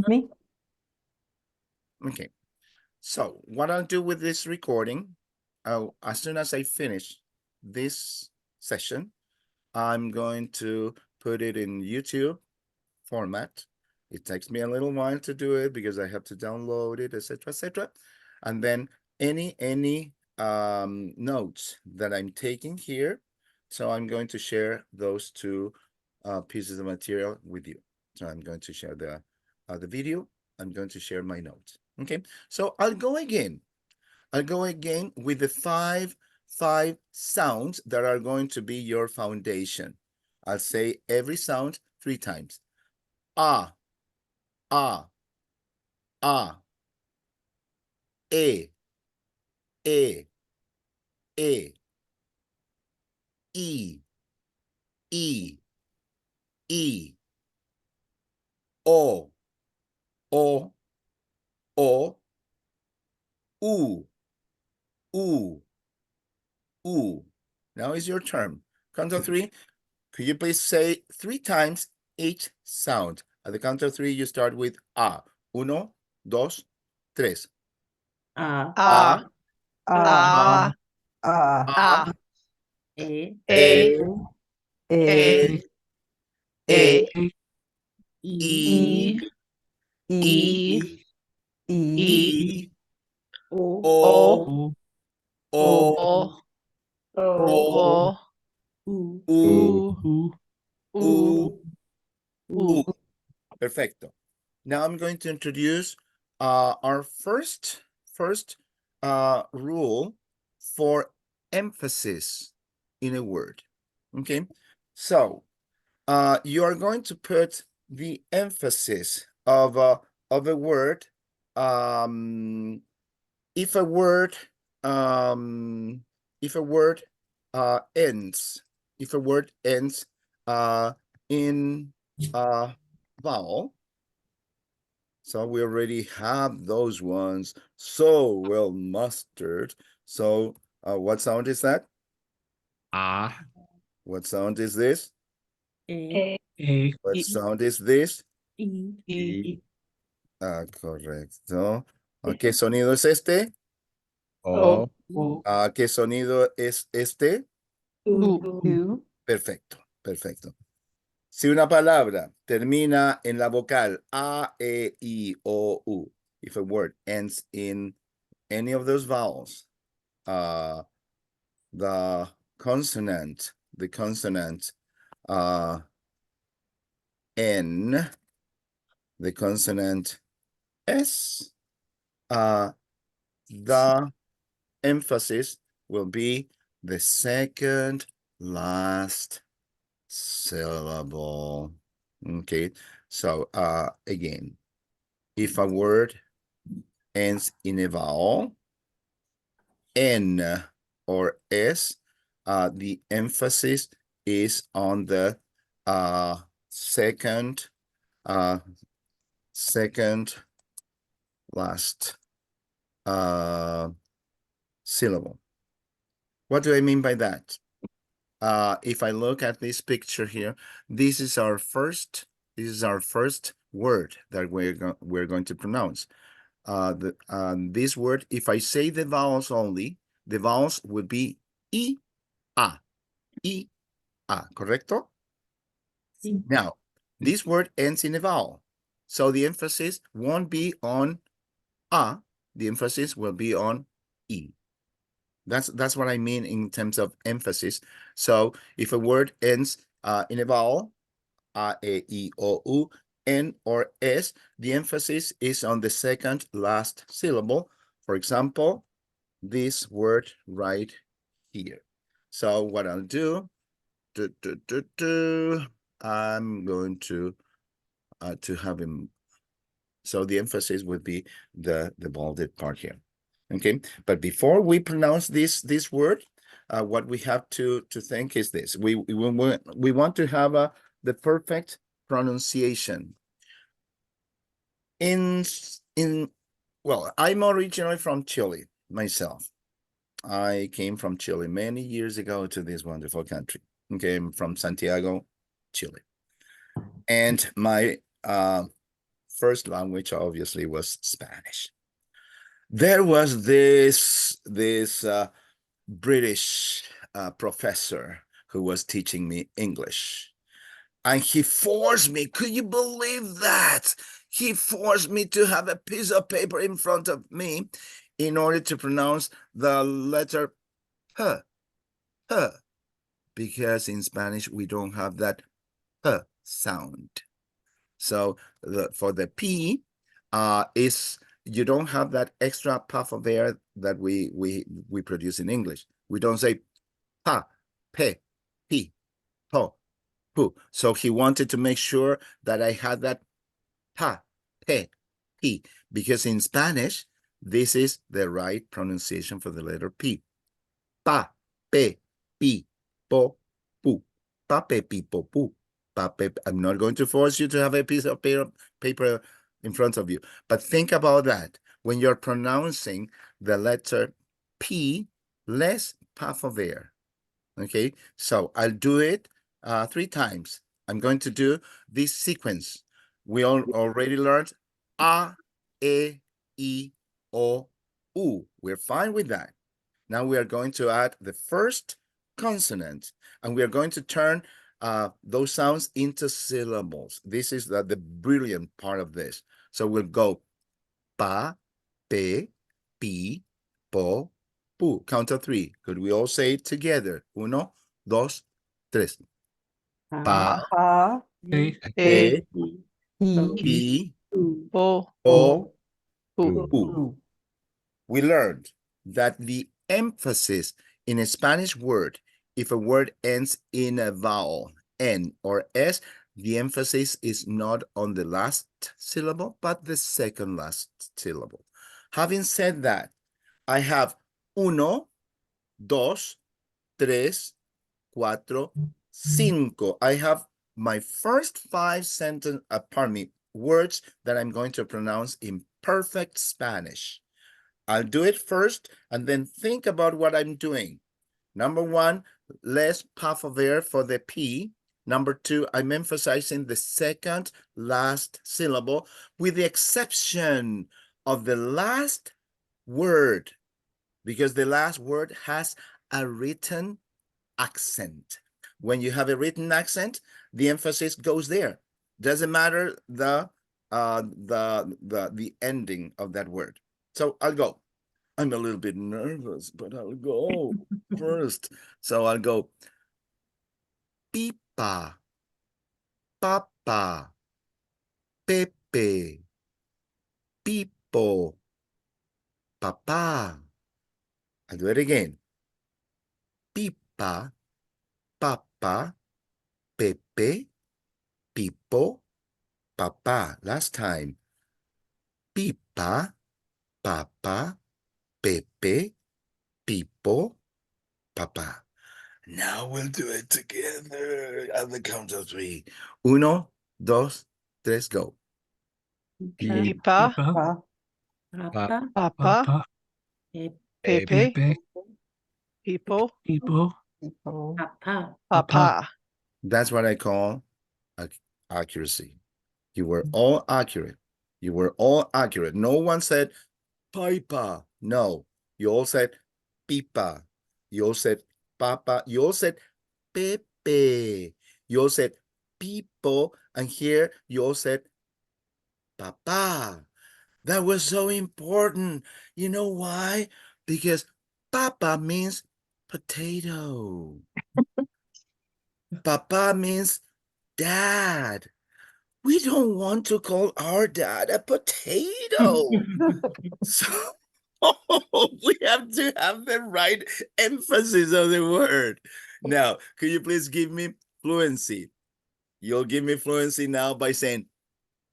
Me? Okay. So what I'll do with this recording, as soon as I finish this session, I'm going to put it in YouTube format. It takes me a little while to do it because I have to download it, etc., etc. And then any notes that I'm taking here, so I'm going to share those two pieces of material with you. So I'm going to share the video. I'm going to share my notes. Okay, so I'll go again with the five sounds that are going to be your foundation. I'll say every sound 3 times. A, A, A, E, E, E, I, I, I, O, O, O, U, U, U. Now is your turn. Count of 3. Could you please say 3 times each sound? At the count of 3, you start with A. 1, 2, 3. A, A, A, A, A, E, E, E, E, E, I, I, I, O, O, O, O, O, O, U, U, U, U, U. U. Perfecto. Now I'm going to introduce our first rule for emphasis in a word. Okay, so you are going to put the emphasis of a word if a word ends in a vowel. So we already have those ones so well mastered. So what sound is that? A, What sound is this? E, E, What sound is this? I, I, Correcto. ¿Qué sonido es este? O, ¿Qué sonido es este? U. Perfecto, perfecto. Si una palabra termina en la vocal A, E, I, O, U, if a word ends in any of those vowels, the consonant N, the consonant S, the emphasis will be the second last syllable. Okay, so again, if a word ends in a vowel, N or S, the emphasis is on the second last syllable. What do I mean by that? If I look at this picture here, this is our first word that we're going to pronounce. This word, if I say the vowels only, the vowels would be I, A, I, A, correcto? Sí. Now, this word ends in a vowel, so the emphasis won't be on A, the emphasis will be on I. That's what I mean in terms of emphasis. So if a word ends in a vowel, A, E, I, O, U, N, or S, the emphasis is on the second last syllable. For example, this word right here. So what I'll do, I'm going to have him. So the emphasis would be the bolded part here. Okay, but before we pronounce this word, what we have to think is this: we want to have the perfect pronunciation. Well, I'm originally from Chile myself. I came from Chile many years ago to this wonderful country. Okay, I'm from Santiago, Chile, and my first language obviously was Spanish. There was this British professor who was teaching me English. And he forced me, could you believe that? He forced me to have a piece of paper in front of me in order to pronounce the letter H, H, because in Spanish we don't have that H sound. So for the P, you don't have that extra puff of air that we produce in English. We don't say pa, pe, pi, po, pu. So he wanted to make sure that I had that pa, pe, pi, because in Spanish, this is the right pronunciation for the letter P. Pa, pe, pi, po, pu. Pa, pe, pi, po, pu. Pa, pe. I'm not going to force you to have a piece of paper in front of you, but think about that. When you're pronouncing the letter P, less puff of air. Okay, so I'll do it 3 times. I'm going to do this sequence. We already learned A, E, I, O, U. We're fine with that. Now we are going to add the first consonant, and we are going to turn those sounds into syllables. This is the brilliant part of this. So we'll go pa, pe, pi, po, pu. Count to 3. Could we all say it together? 1, 2, 3. Pa, Pa, pe, i, pi, po, po, pu. pu. We learned that the emphasis in a Spanish word, if a word ends in a vowel, N or S, the emphasis is not on the last syllable, but the second last syllable. Having said that, I have 1, 2, 3, 4, 5. I have my first 5 words that I'm going to pronounce in perfect Spanish. I'll do it first and then think about what I'm doing. Number 1, less puff of air for the P. Number 2, I'm emphasizing the second last syllable with the exception of the last word, because the last word has a written accent. When you have a written accent, the emphasis goes there. Doesn't matter the ending of that word. So I'll go. I'm a little bit nervous, but I'll go first. So I'll go pipa, papa, pepe, pipo, papa. I'll do it again. Pipa, papa, pepe, pipo, papa. Last time. Pipa, papa, pepe, pipo, papa. Now we'll do it together at the count of 3. 1, 2, 3, go. Pipa, Papa, papa, pepe, pipo, papa. papa. That's what I call accuracy. You were all accurate. You were all accurate. No one said pipa. No, you all said pipa. You all said papa. You all said pepe. You all said pipo. And here you all said papa. That was so important. You know why? Because papa means potato. Papa means dad. We don't want to call our dad a potato. So we have to have the right emphasis of the word. Now, could you please give me fluency? You'll give me fluency now by saying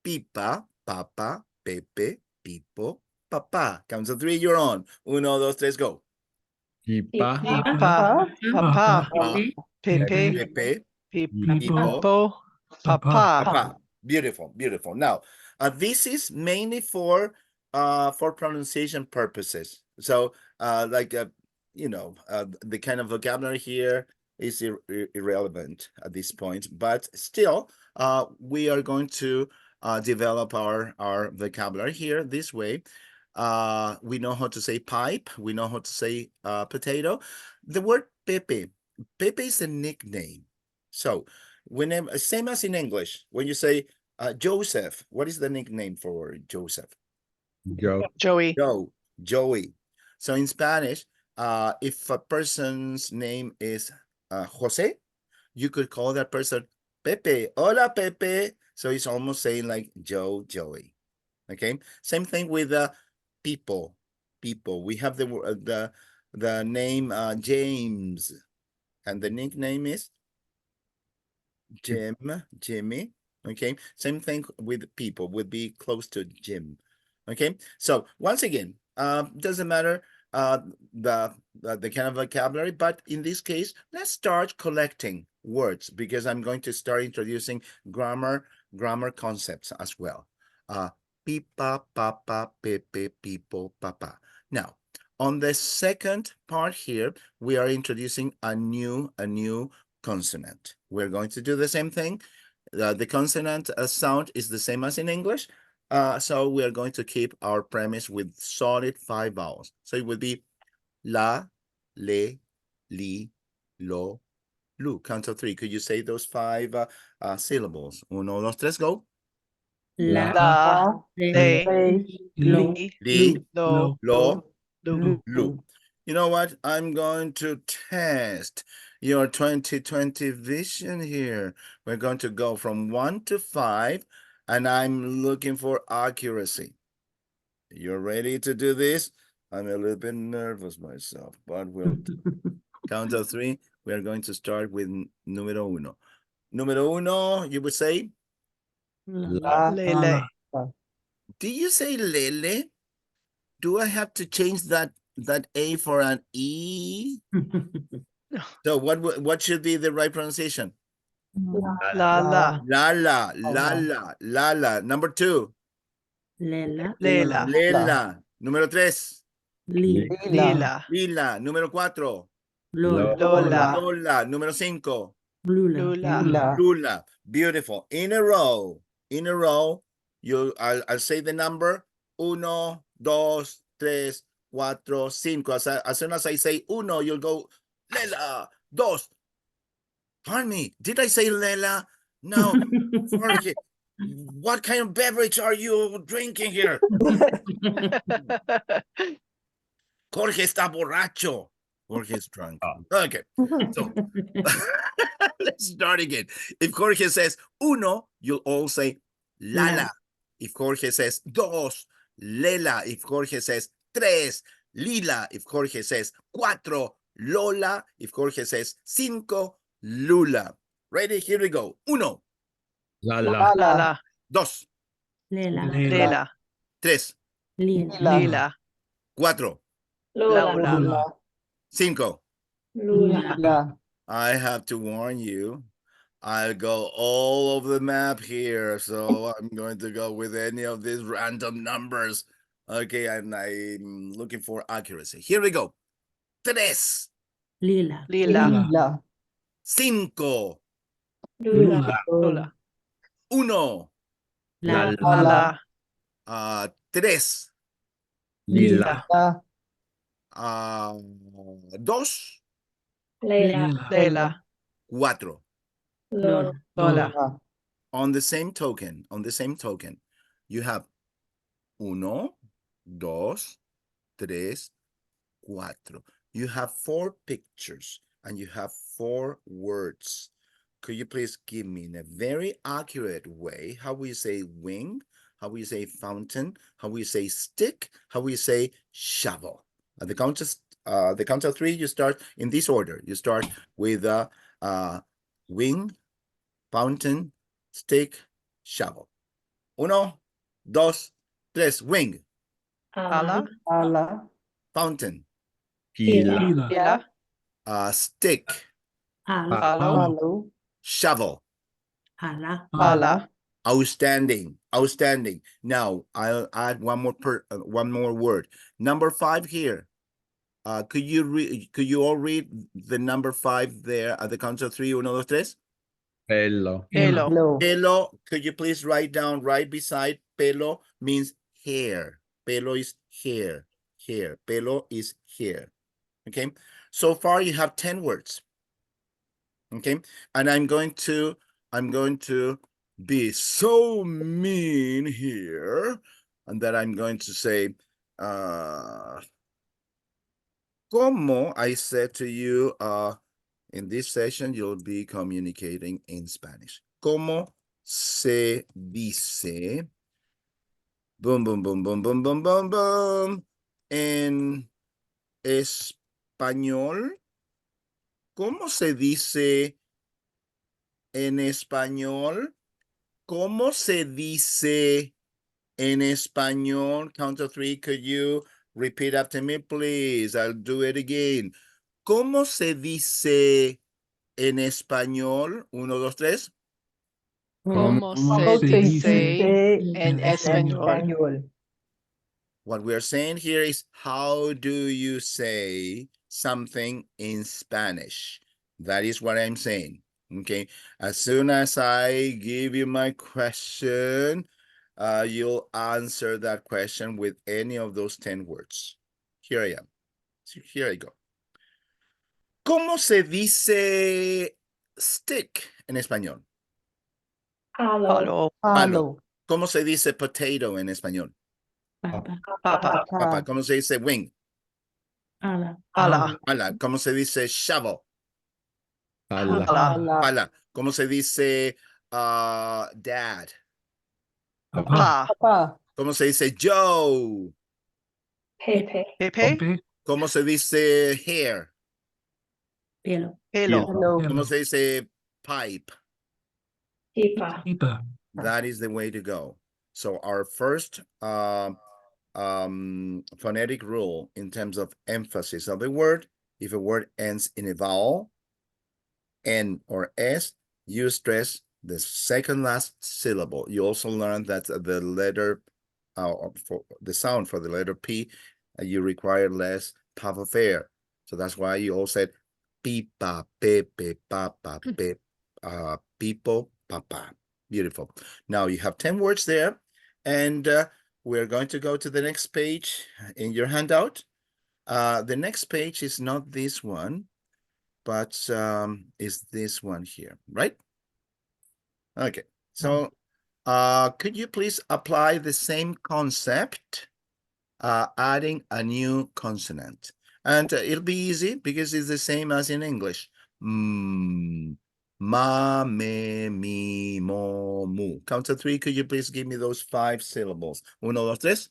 pipa, papa, pepe, pipo, papa. Count to 3, you're on. 1, 2, 3, go. Pipa, Papa, papa, pepe, pepe, Pepe, pipo, papa. papa. Beautiful, beautiful. Now, this is mainly for pronunciation purposes. So, the kind of vocabulary here is irrelevant at this point, but still, we are going to develop our vocabulary here this way. We know how to say pipe. We know how to say potato. The word Pepe. Pepe is a nickname. So whenever, same as in English, when you say Joseph, what is the nickname for Joseph? Joey. Joey. So in Spanish, if a person's name is Jose, you could call that person Pepe. Hola, Pepe. So it's almost saying like Joey. Okay. Same thing with people. People. We have the name James, and the nickname is Jimmy. Okay. Same thing with people. Would be close to Jim. Okay. So once again, doesn't matter the kind of vocabulary, but in this case, let's start collecting words, because I'm going to start introducing grammar concepts as well. Pipa, papa, pepe, people, papa. Now, on the second part here, we are introducing a new consonant. We're going to do the same thing. The consonant sound is the same as in English. So we are going to keep our premise with solid 5 vowels. So it would be la, le, li, lo, lu. Count of 3. Could you say those 5 syllables? Uno, dos, tres, go. La, le, li, Li, lo, lo, lu. lu. You know what? I'm going to test your 2020 vision here. We're going to go from 1 to 5, and I'm looking for accuracy. You're ready to do this? I'm a little bit nervous myself, but we'll count of 3. We are going to start with número 1. Número 1, you would say? Lele. Do you say lele? Do I have to change that A for an E? So what should be the right pronunciation? La, la. Lala. Number 2. Lela. Lela. Lela. Número 3. Lila. Lila. Número 4. Lola. Lola. Lola. Número 5. Lula. Lula. Lula. Beautiful. In a row. I'll say the number. 1, 2, 3, 4, 5. As soon as I say uno, you'll go Lela. 2. Pardon me. Did I say Lela? No. Jorge, what kind of beverage are you drinking here? Jorge está borracho. Jorge is drunk. Okay. So let's start again. If Jorge says uno, you'll all say Lala. If Jorge says dos, Lela. If Jorge says tres, Lila. If Jorge says cuatro, Lola. If Jorge says cinco, Lula. Ready? Here we go. Uno. La, la. Dos. Lela. Lela. Tres. Lila. Lila. Cuatro. Laura. Cinco. Lula. I have to warn you. I'll go all over the map here. So I'm going to go with any of these random numbers. Okay, and I'm looking for accuracy. Here we go. Tres. Lila. Lila. Cinco. Lola. Uno. La. Tres. Lila. Dos. Lela. Cuatro. Lola. On the same token, you have uno, dos, tres, cuatro. You have 4 pictures and you have 4 words. Could you please give me in a very accurate way how we say wing, how we say fountain, how we say stick, how we say shovel? At the count of 3, you start in this order. You start with wing, fountain, stick, shovel. Uno, dos, tres, wing. Ala. Fountain. Pila. Stick. Palo. Shovel. Pala. Outstanding. Now I'll add one more word. Number 5 here. Could you all read the number 5 there at the count of 3? Uno, dos, tres. Pelo. Pelo. Pelo, could you please write down right beside pelo means hair. Pelo is hair. Hair. Pelo is hair. Okay. So far you have 10 words. Okay. And I'm going to be so mean here and that I'm going to say, como I said to you, in this session, you'll be communicating in Spanish. ¿Cómo se dice? Boom, boom, boom, boom, boom, boom, boom, boom. En español. ¿Cómo se dice en español? ¿Cómo se dice en español? Count to 3. Could you repeat after me, please? I'll do it again. ¿Cómo se dice en español? 1, 2, 3. ¿Cómo ¿Cómo se dice en español? What we are saying here is, how do you say something in Spanish? That is what I'm saying. Okay. As soon as I give you my question, you'll answer that question with any of those 10 words. Here I am. So here I go. ¿Cómo se dice stick en español? Palo. Palo. ¿Cómo se dice potato en español? Papa. Papa. Papa. ¿Cómo se dice wing? Ala. Ala. Pala. ¿Cómo se dice shovel? Pala. Ala. Pala. ¿Cómo se dice dad? Pa. ¿Cómo se dice Joe? Pepe. ¿Cómo se dice hair? Pelo. Pelo. ¿Cómo se dice pipe? Pipa. That is the way to go. So our first phonetic rule in terms of emphasis of a word, if a word ends in a vowel, N or S, you stress the second last syllable. You also learn that the letter, for the sound for the letter P, you require less puff of air. So that's why you all said pipa, pepe, papa, pe, people, papa. Beautiful. Now you have 10 words there, and we're going to go to the next page in your handout. The next page is not this one, but is this one here, right? Okay, so could you please apply the same concept, adding a new consonant? And it'll be easy because it's the same as in English. Ma, me, mi, mo, mu. Count to 3. Could you please give me those 5 syllables? 1, 2, 3.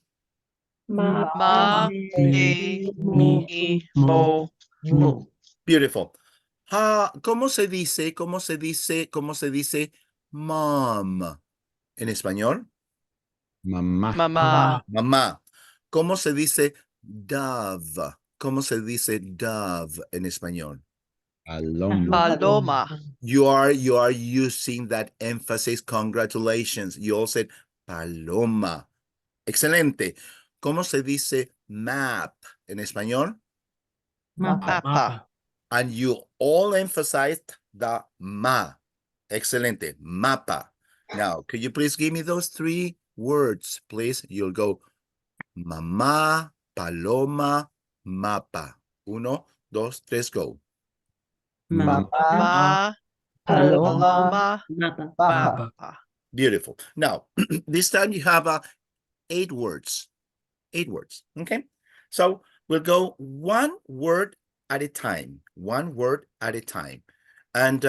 Ma. Me. Mi. Mo. Mu. Beautiful. ¿Cómo se dice mom en español? Mamá. Mamá. Mamá. ¿Cómo se dice dove? ¿Cómo se dice dove en español? Paloma. Paloma. You are using that emphasis. Congratulations. You all said paloma. Excelente. ¿Cómo se dice map en español? Mapa. And you all emphasized the ma. Excelente. Mapa. Now, could you please give me those 3 words, please? You'll go mamá, paloma, mapa. 1, 2, 3, go. Ma. Paloma. Paloma. Mapa. Mapa. Beautiful. Now, this time you have 8 words. 8 words. Okay. So we'll go 1 word at a time. 1 word at a time. And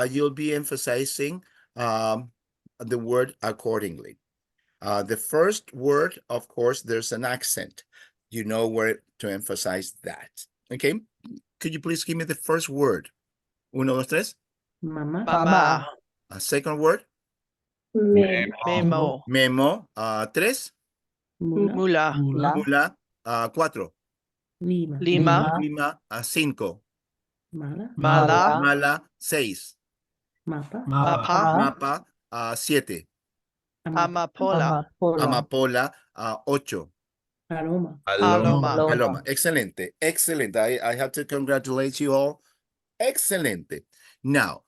you'll be emphasizing the word accordingly. The first word, of course, there's an accent. You know where to emphasize that. Okay. Could you please give me the first word? 1, 2, 3. Mamá. Second word? Memo. Memo. 3. Mula. Mula. 4. Lima. Lima. 5. Mala. Mala. Mala. 6. Mapa. Mapa. Mapa. 7. Amapola. Amapola. 8. Paloma. Paloma. Paloma. Excelente. Excellent. I have to congratulate you all. Excelente. Now,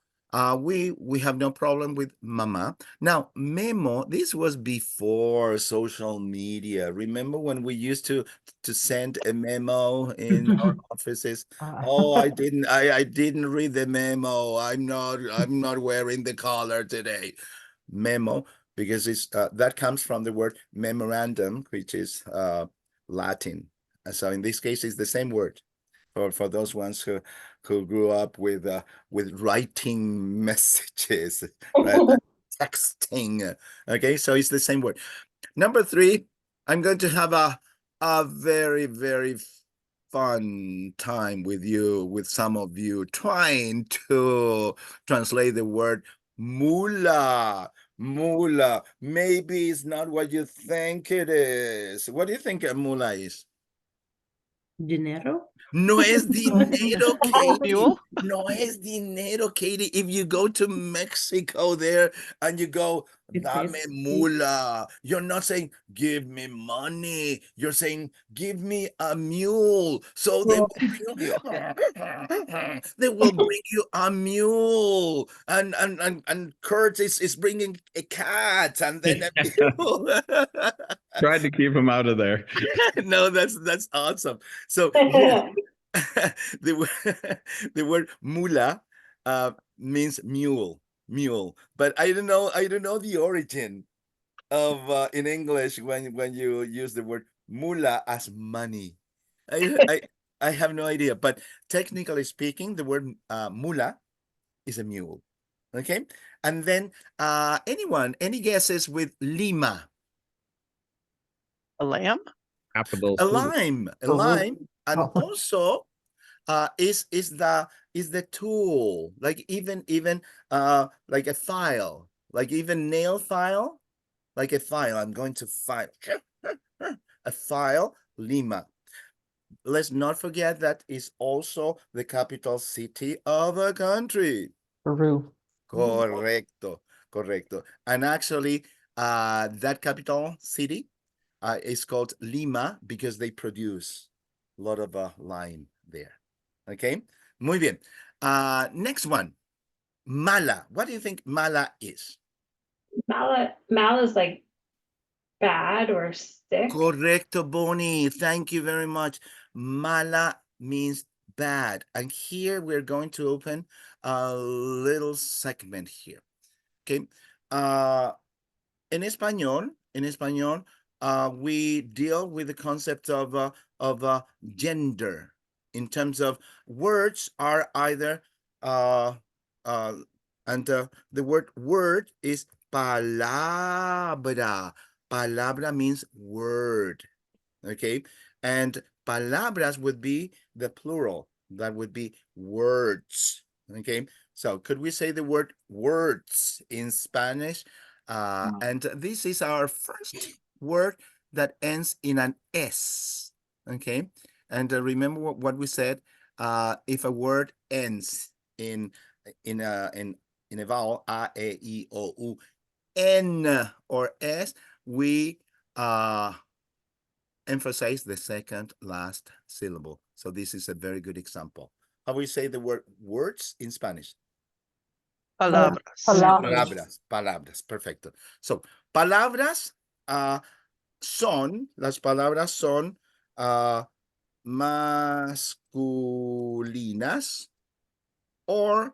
we have no problem with mama. Now, memo, this was before social media. Remember when we used to send a memo in our offices? Oh, I didn't read the memo. I'm not wearing the collar today. Memo, because it's that comes from the word memorandum, which is Latin. So in this case, it's the same word for those ones who grew up with writing messages, right? Texting. Okay, so it's the same word. Number 3, I'm going to have a very, very fun time with you, with some of you, trying to translate the word mula. Mula. Maybe it's not what you think it is. What do you think a mula is? Dinero? No es dinero, Katie. Mule? No es dinero, Katie. If you go to Mexico there and you go, It dame is. mula, you're not saying, give me money. You're saying, give me a mule. So they will bring you a mule. And Kurt is bringing a cat and then a mule. Tried to keep him out of there. No, that's awesome. So yes, the word mula means mule, but I don't know the origin of in English when you use the word mula as money. I have no idea, but technically speaking, the word mula is a mule. Okay, and then any guesses with lima? A lamb? Capital A C. lime, and also is the tool, like even like a file, like even nail file, like a file. I'm going to file a file, Lima. Let's not forget that is also the capital city of a country. Peru. Correcto. And actually, that capital city is called Lima because they produce a lot of lime there. Okay, muy bien. Next one, mala. What do you think mala is? Mal is like bad or sick. Correcto, Bonnie. Thank you very much. Mala means bad. And here we're going to open a little segment here. Okay. En español, we deal with the concept of gender in terms of words are either and the word is palabra. Palabra means word, okay? And palabras would be the plural. That would be words, okay? So could we say the word words in Spanish? And this is our first word that ends in an S, okay? And remember what we said, if a word ends in a vowel, A, E, I, O, U, N, or S, we emphasize the second last syllable. So this is a very good example. How we say the word words in Spanish? Palabras. Palabras, perfecto. So, palabras las palabras son masculinas or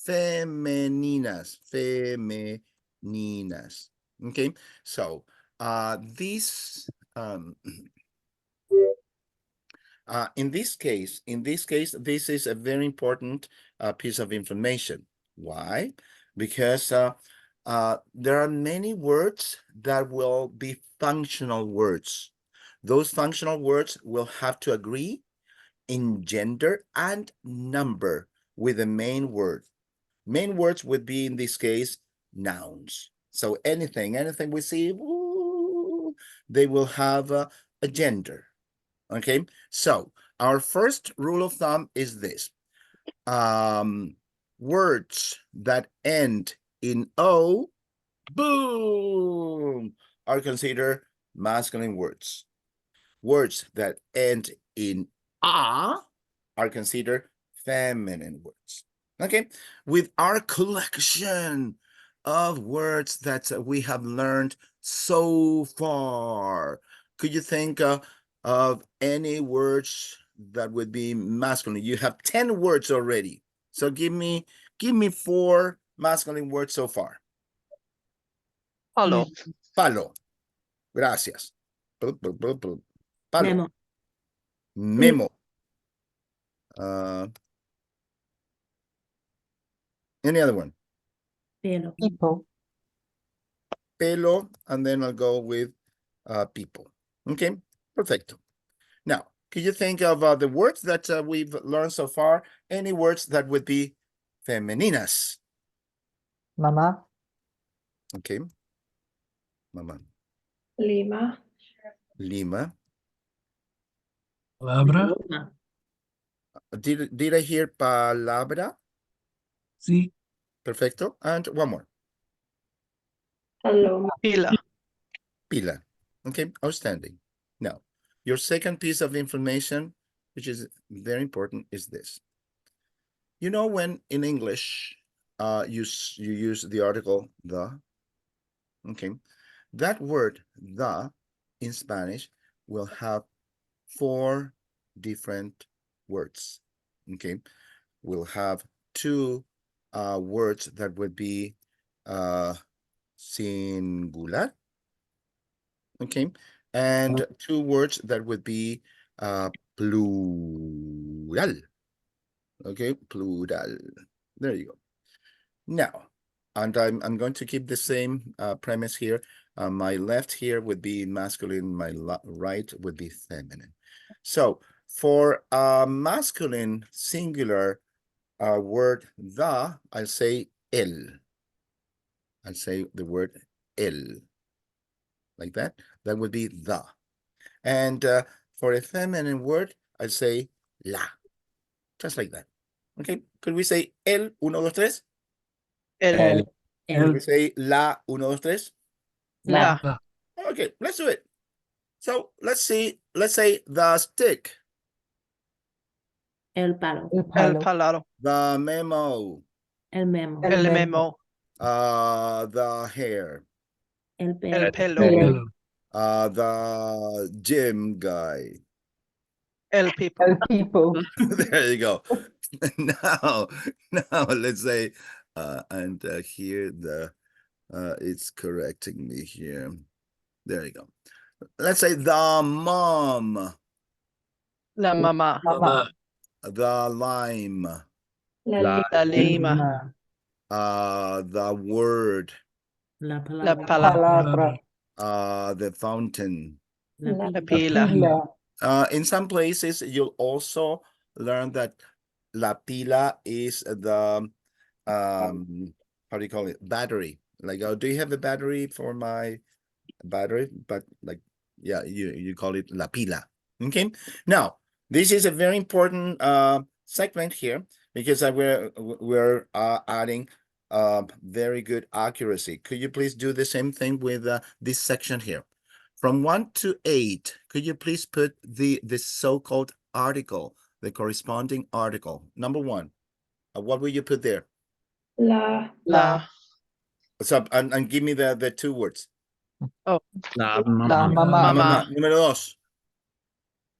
femeninas. Okay, so these in this case, this is a very important piece of information. Why? Because there are many words that will be functional words. Those functional words will have to agree in gender and number with the main word. Main words would be, in this case, nouns. So anything we see, they will have a gender. Okay, so our first rule of thumb is this. Words that end in O, boom, are considered masculine words. Words that end in A are considered feminine words. Okay, with our collection of words that we have learned so far, could you think of any words that would be masculine? You have 10 words already. So give me 4 masculine words so far. Palo. Palo. Gracias. Palo. Memo. Memo. Any other one? Pelo. People. Pelo, and then I'll go with people. Okay, perfecto. Now, can you think of the words that we've learned so far? Any words that would be femeninas? Mamá. Okay. Mama. Lima. Lima. Palabra. Paloma. Did I hear palabra? Sí. Perfecto. And one more. Paloma. Pila. Pila. Okay, outstanding. Now, your second piece of information, which is very important, is this. You know when in English you use the article the, okay, that word the in Spanish will have 4 different words. Okay, we'll have 2 words that would be singular. Okay, and 2 words that would be plural. Okay, plural. There you go. Now, and I'm going to keep the same premise here. My left here would be masculine, my right would be feminine. So for masculine singular word the, I'll say el. I'll say the word el. Like that. That would be the. And for a feminine word, I'll say la. Just like that. Okay. Could we say el, 1, 2, 3? El. Could we say la, 1, 2, 3? La. Okay, let's do it. So let's say the stick, El palo. El El palo. palaro. the memo, El memo. El El memo. memo. the hair, El El pelo. pelo. the gym guy. El people. El people. There you go. Now let's say, and here the it's correcting me here. There you go. Let's say the mom, La mamá. Mamá. the lime, La La La lima. lima. the word, La La palabra. palabra. the fountain. La La La pila. pila. Pila. In some places, you'll also learn that la pila is the how do you call it? Battery. Like, oh, do you have a battery for my battery? But like, yeah, you call it la pila. Okay. Now, this is a very important segment here because we're adding very good accuracy. Could you please do the same thing with this section here? From 1 to 8, could you please put the so-called article, the corresponding article? Number 1, what will you put there? La. La. So, and give me the 2 words. Oh. La La mamá. mamá. Mamá. Número 2.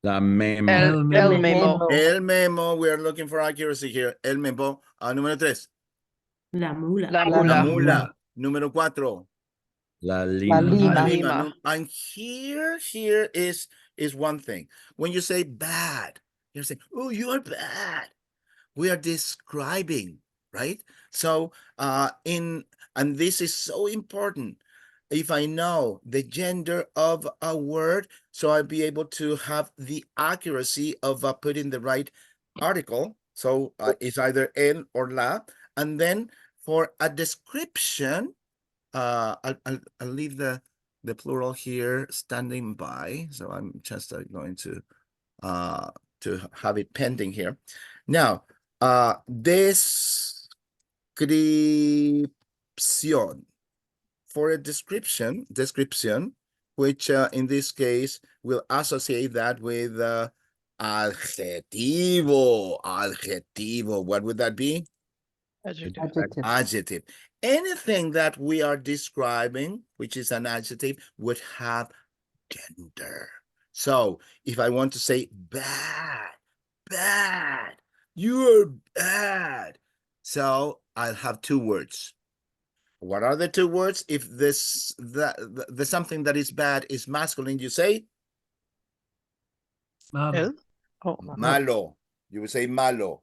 La memo. El memo. memo. El memo. We are looking for accuracy here. El memo. Número 3. La mula. La La La mula. mula. Número 4. La La lima. La lima. lima. And here is one thing. When you say bad, you're saying, oh, you are bad. We are describing, right? So and this is so important. If I know the gender of a word, so I'll be able to have the accuracy of putting the right article. So it's either el or la. And then for a description, I'll leave the plural here standing by. So I'm just going to have it pending here. Now, descripción. For a description, which in this case we'll associate that with adjetivo. What would that be? Adjective. Adjective. Adjective. Anything that we are describing, which is an adjective, would have gender. So if I want to say bad, you're bad. So I'll have two words. What are the two words? If the something that is bad is masculine, you say El. Oh, malo. You will say malo.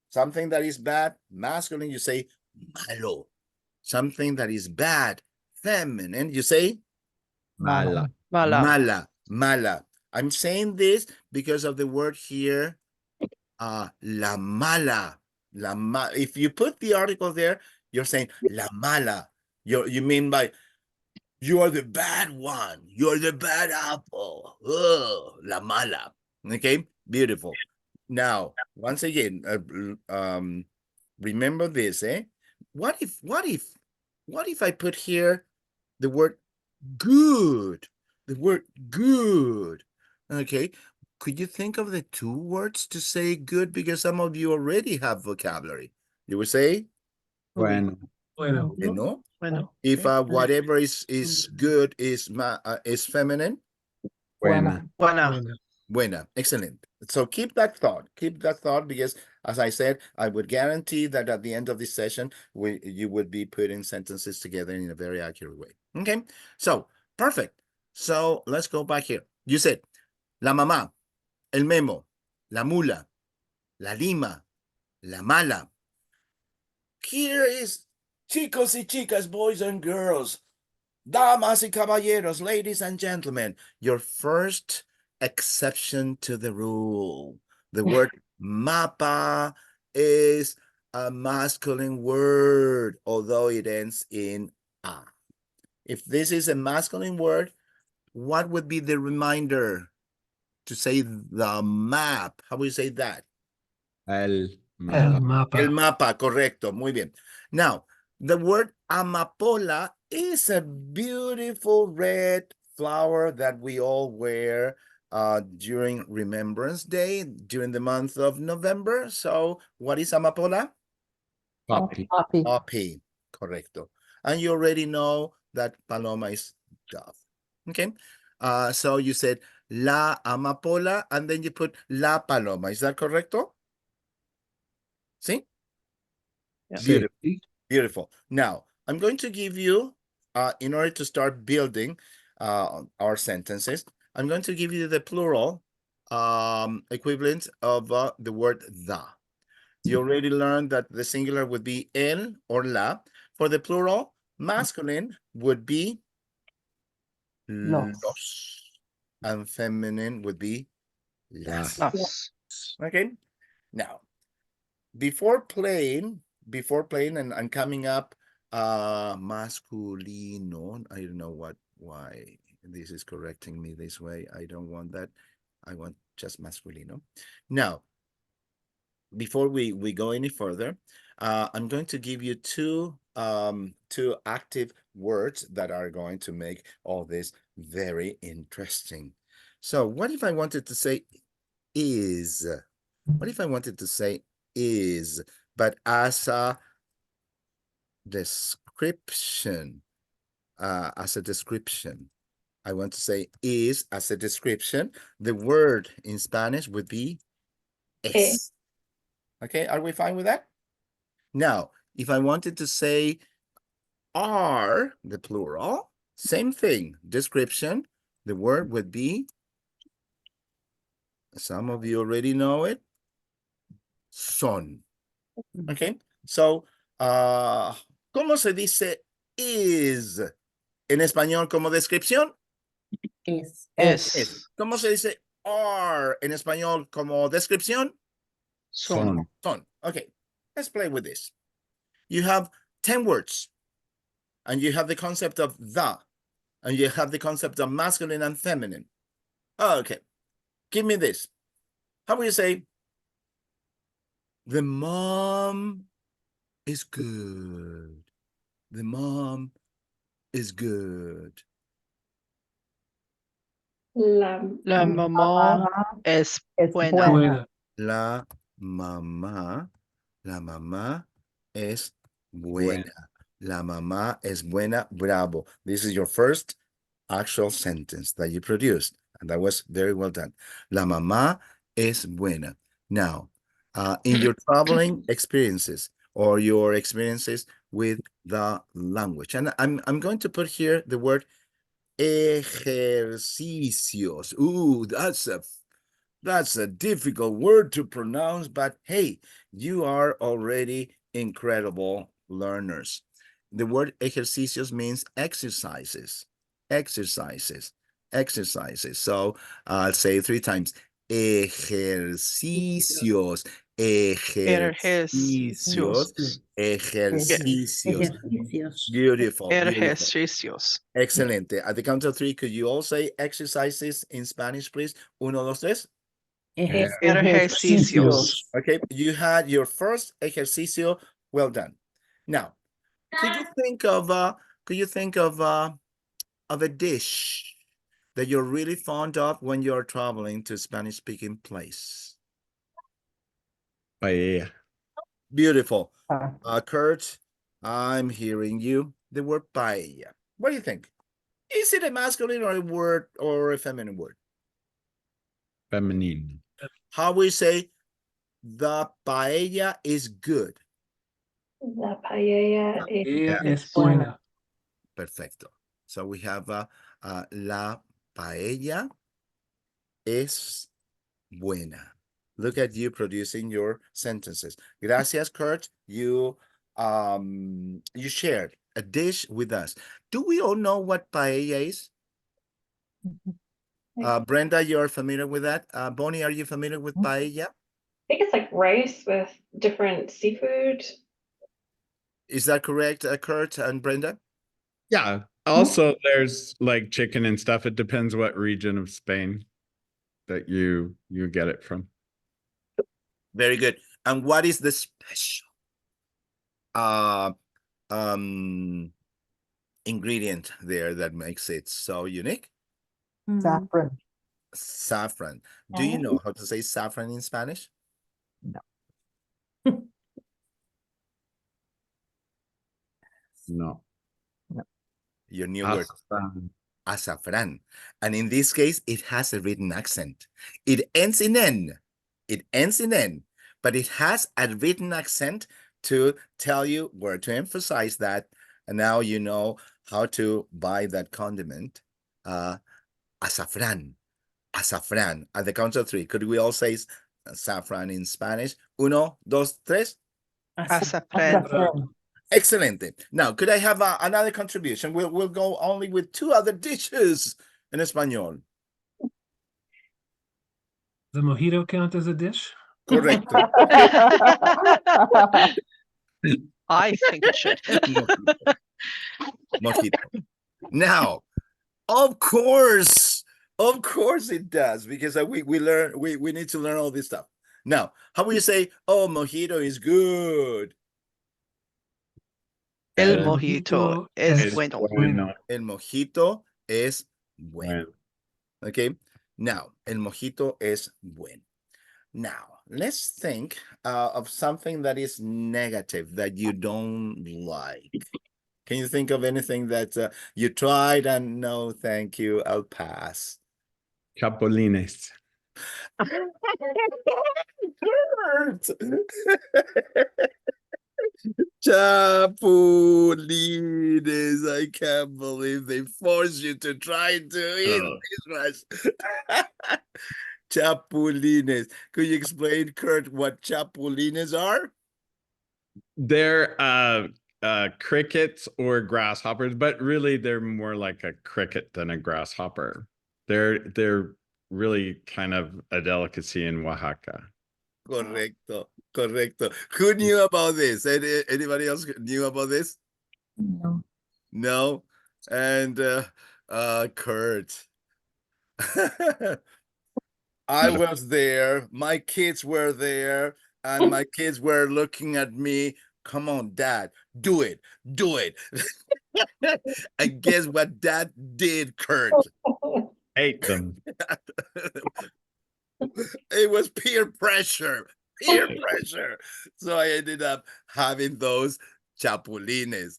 Something that is bad, masculine, you say malo. Something that is bad, feminine, you say Mala. mala. mala. I'm saying this because of the word here, la mala. If you put the article there, you're saying la mala. You mean by you are the bad one. You're the bad apple. Oh, la mala. Okay, beautiful. Now, once again, remember this, eh? What if I put here the word good? The word good. Okay. Could you think of the two words to say good? Because some of you already have vocabulary. You would say, Bueno. you know, Bueno. if okay. whatever is good is feminine. Buena. Buena. Buena, excellent. So keep that thought. Keep that thought because, as I said, I would guarantee that at the end of this session, you would be putting sentences together in a very accurate way. Okay, so perfect. So let's go back here. You said la mamá, el memo, la mula, la lima, la mala. Here is chicos y chicas, boys and girls, damas y caballeros, ladies and gentlemen, your first exception to the rule. The word mapa is a masculine word, although it ends in a. If this is a masculine word, what would be the reminder to say the map? How would you say that? El El mapa. El mapa, correcto. Muy bien. Now, the word amapola is a beautiful red flower that we all wear during Remembrance Day, during the month of November. So, what is amapola? Poppy. Poppy. Poppy, correcto. And you already know that paloma is dove. Okay. So you said la amapola, and then you put la paloma. Is that correcto? See? Yeah. Beautiful. Beautiful. Now, I'm going to give you, in order to start building our sentences, I'm going to give you the plural equivalent of the word the. You already learned that the singular would be el or la. For the plural, masculine would be los, and feminine would be las. Las. Okay. Now, before playing and coming up masculino, I don't know why this is correcting me this way. I don't want that. I want just masculino. Now, before we go any further, I'm going to give you two active words that are going to make all this very interesting. So what if I wanted to say is? What if I wanted to say is, but as a description, I want to say is as a description. The word in Spanish would be es. Okay, are we fine with that? Now, if I wanted to say are, the plural, same thing, description, the word would be, some of you already know it, son. Okay, so, ¿cómo se dice is en español como descripción? Es. Es. ¿Cómo se dice are en español como descripción? Son. Son. Okay, let's play with this. You have 10 words, and you have the concept of the, and you have the concept of masculine and feminine. Okay, give me this. How will you say, the mom is good. The mom is good. La La mamá es buena. buena. La mamá es Buena. La mamá es buena. Bravo. This is your first actual sentence that you produced. And that was very well done. La mamá es buena. Now, in your traveling experiences or your experiences with the language, and I'm going to put here the word ejercicios. Ooh, that's a difficult word to pronounce, but hey, you are already incredible learners. The word ejercicios means exercises, exercises, exercises. So I'll say it 3 times. Ejercicios, ejercicios, ejercicios. Ejercicios. Beautiful, beautiful. Ejercicios. Excelente. At the count of 3, could you all say exercises in Spanish, please? 1, 2, 3. Ejercicios. Okay, you had your first ejercicio. Well done. Now, could you think of a dish that you're really fond of when you're traveling to a Spanish-speaking place? Paella. Beautiful. Ah, Kurt, I'm hearing you. The word paella. What do you think? Is it a masculine or a word or a feminine word? Feminine. How we say the paella is good? La paella es buena. Perfecto. So we have la paella es buena. Look at you producing your sentences. Gracias, Kurt. You shared a dish with us. Do we all know what paella is? Brenda, you're familiar with that? Bonnie, are you familiar with paella? I think it's like rice with different seafood. Is that correct, Kurt and Brenda? Yeah. Also, there's like chicken and stuff. It depends what region of Spain that you get it from. Very good. And what is the special ingredient there that makes it so unique? Saffron. Saffron. Do you know how to say saffron in Spanish? No. Your new word. Azafrán. Azafrán. And in this case, it has a written accent. It ends in N. It ends in N, but it has a written accent to tell you where to emphasize that. And now you know how to buy that condiment. Azafrán. Azafrán. At the count of 3, could we all say saffron in Spanish? 1, 2, 3. Azafrán. Saffron. Excelente. Now, could I have another contribution? We'll go only with 2 other dishes in Español. The mojito count as a dish? Correcto. I think it should. Mojito. Now, of course it does, because we need to learn all this stuff. Now, how will you say, oh, mojito is good? El mojito es bueno. El mojito es bueno. Okay. Now, el mojito es bueno. Now, let's think of something that is negative that you don't like. Can you think of anything that you tried and no, thank you, I'll pass? Chapulines. Chapulines. I can't believe they forced you to try to eat this much. Chapulines. Could you explain, Kurt, what chapulines are? They're crickets or grasshoppers, but really they're more like a cricket than a grasshopper. They're really kind of a delicacy in Oaxaca. Correcto. Who knew about this? Anybody else knew about this? No. No. And Kurt. I was there, my kids were there, and my kids were looking at me. Come on, Dad, do it. And guess what Dad did, Kurt? Hate them. It was peer pressure. So I ended up having those chapulines.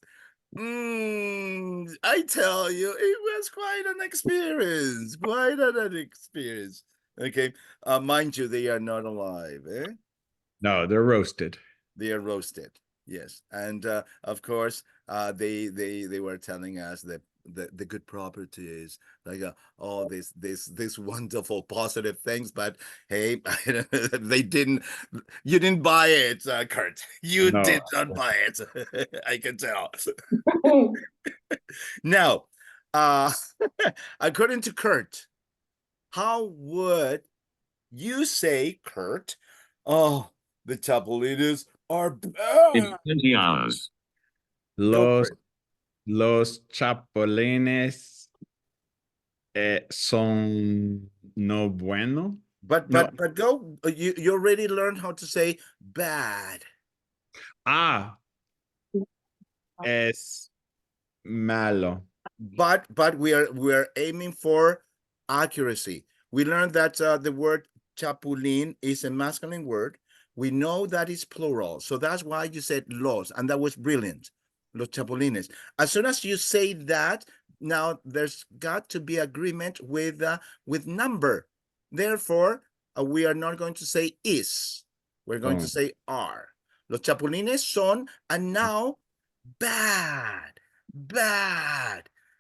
I tell you, it was quite an experience. Quite an experience. Okay. Mind you, they are not alive, eh? No, they're roasted. They are roasted. Yes. And of course, they were telling us that the good properties, like all this wonderful positive things, but hey, they didn't, you didn't buy it, Kurt. You No. did not buy it. I can tell. Now, according to Kurt, how would you say, Kurt, oh, the chapulines are In bad? 20 hours. Go for Los, it. los chapulines son no bueno. But No. go, you already learned how to say bad. Es malo. But we're aiming for accuracy. We learned that the word chapulín is a masculine word. We know that it's plural, so that's why you said los, and that was brilliant. Los chapulines. As soon as you say that, now there's got to be agreement with number. Therefore, we are not going to say is. We're going to say are. Los chapulines son, and now bad.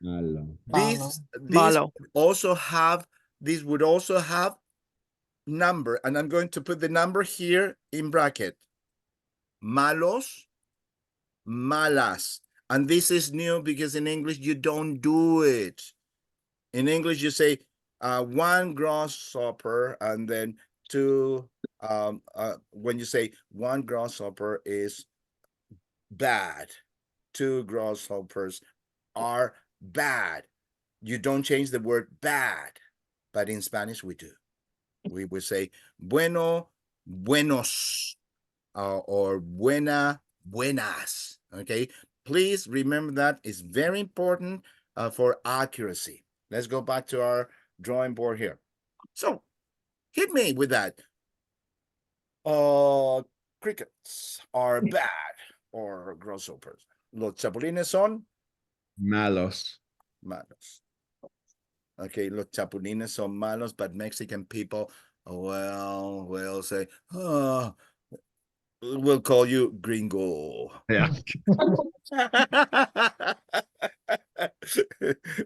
Malo. These Malo. these would also have number, and I'm going to put the number here in bracket. Malos, malas. And this is new because in English you don't do it. In English you say one grasshopper, and then two, when you say one grasshopper is bad, two grasshoppers are bad. You don't change the word bad, but in Spanish we do. We would say bueno, buenos, or buena, buenas. Okay, please remember that it's very important for accuracy. Let's go back to our drawing board here. So hit me with that. Crickets are bad, or grasshoppers. Los chapulines son Malos. malos. Okay, los chapulines son malos, but Mexican people, well, will say, oh, we'll call you gringo. Yeah.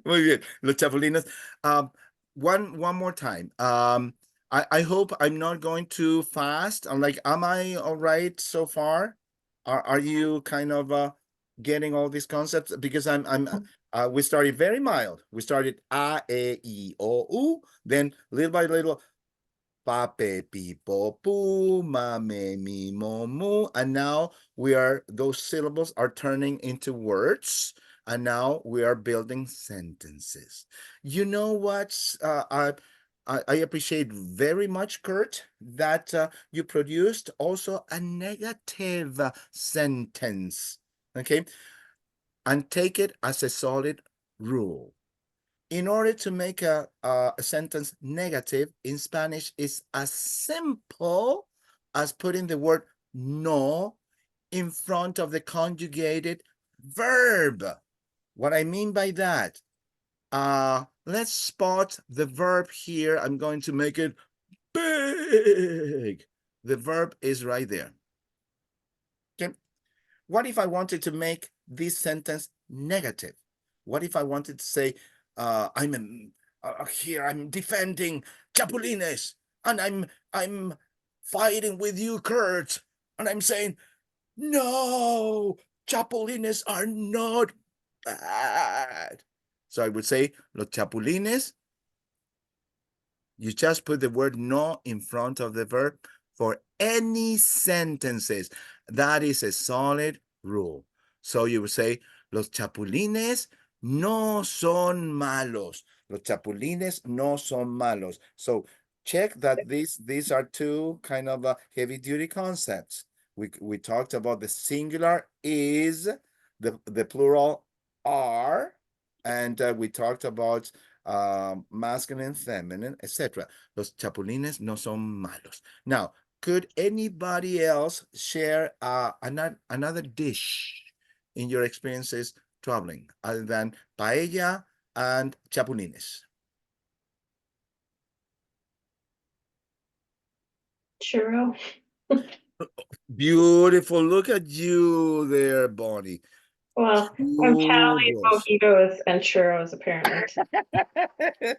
Muy bien, los chapulines. One more time. I hope I'm not going too fast. I'm like, am I all right so far? Are you kind of getting all these concepts? Because we started very mild. We started a, e, I, o, u. Then little by little, pa, pe, pi, po, pu, ma, me, mi, mo, mu. And now those syllables are turning into words. And now we are building sentences. You know what? I appreciate very much, Kurt, that you produced also a negative sentence. Okay. And take it as a solid rule. In order to make a sentence negative in Spanish, is as simple as putting the word no in front of the conjugated verb. What I mean by that, let's spot the verb here. I'm going to make it big. The verb is right there. Okay. What if I wanted to make this sentence negative? What if I wanted to say, I'm defending chapulines, and I'm fighting with you, Kurt, and I'm saying, no, chapulines are not bad. So I would say, los chapulines, you just put the word no in front of the verb for any sentences. That is a solid rule. So you would say, los chapulines no son malos. Los chapulines no son malos. So check that these are two kind of heavy-duty concepts. We talked about the singular is, the plural are, and we talked about masculine, feminine, etc. Los chapulines no son malos. Now, could anybody else share another dish in your experiences traveling, other than paella and chapulines? Churro. Beautiful. Look at you there, Bonnie. Well, I'm counting Churros. mojitos and churros apparently.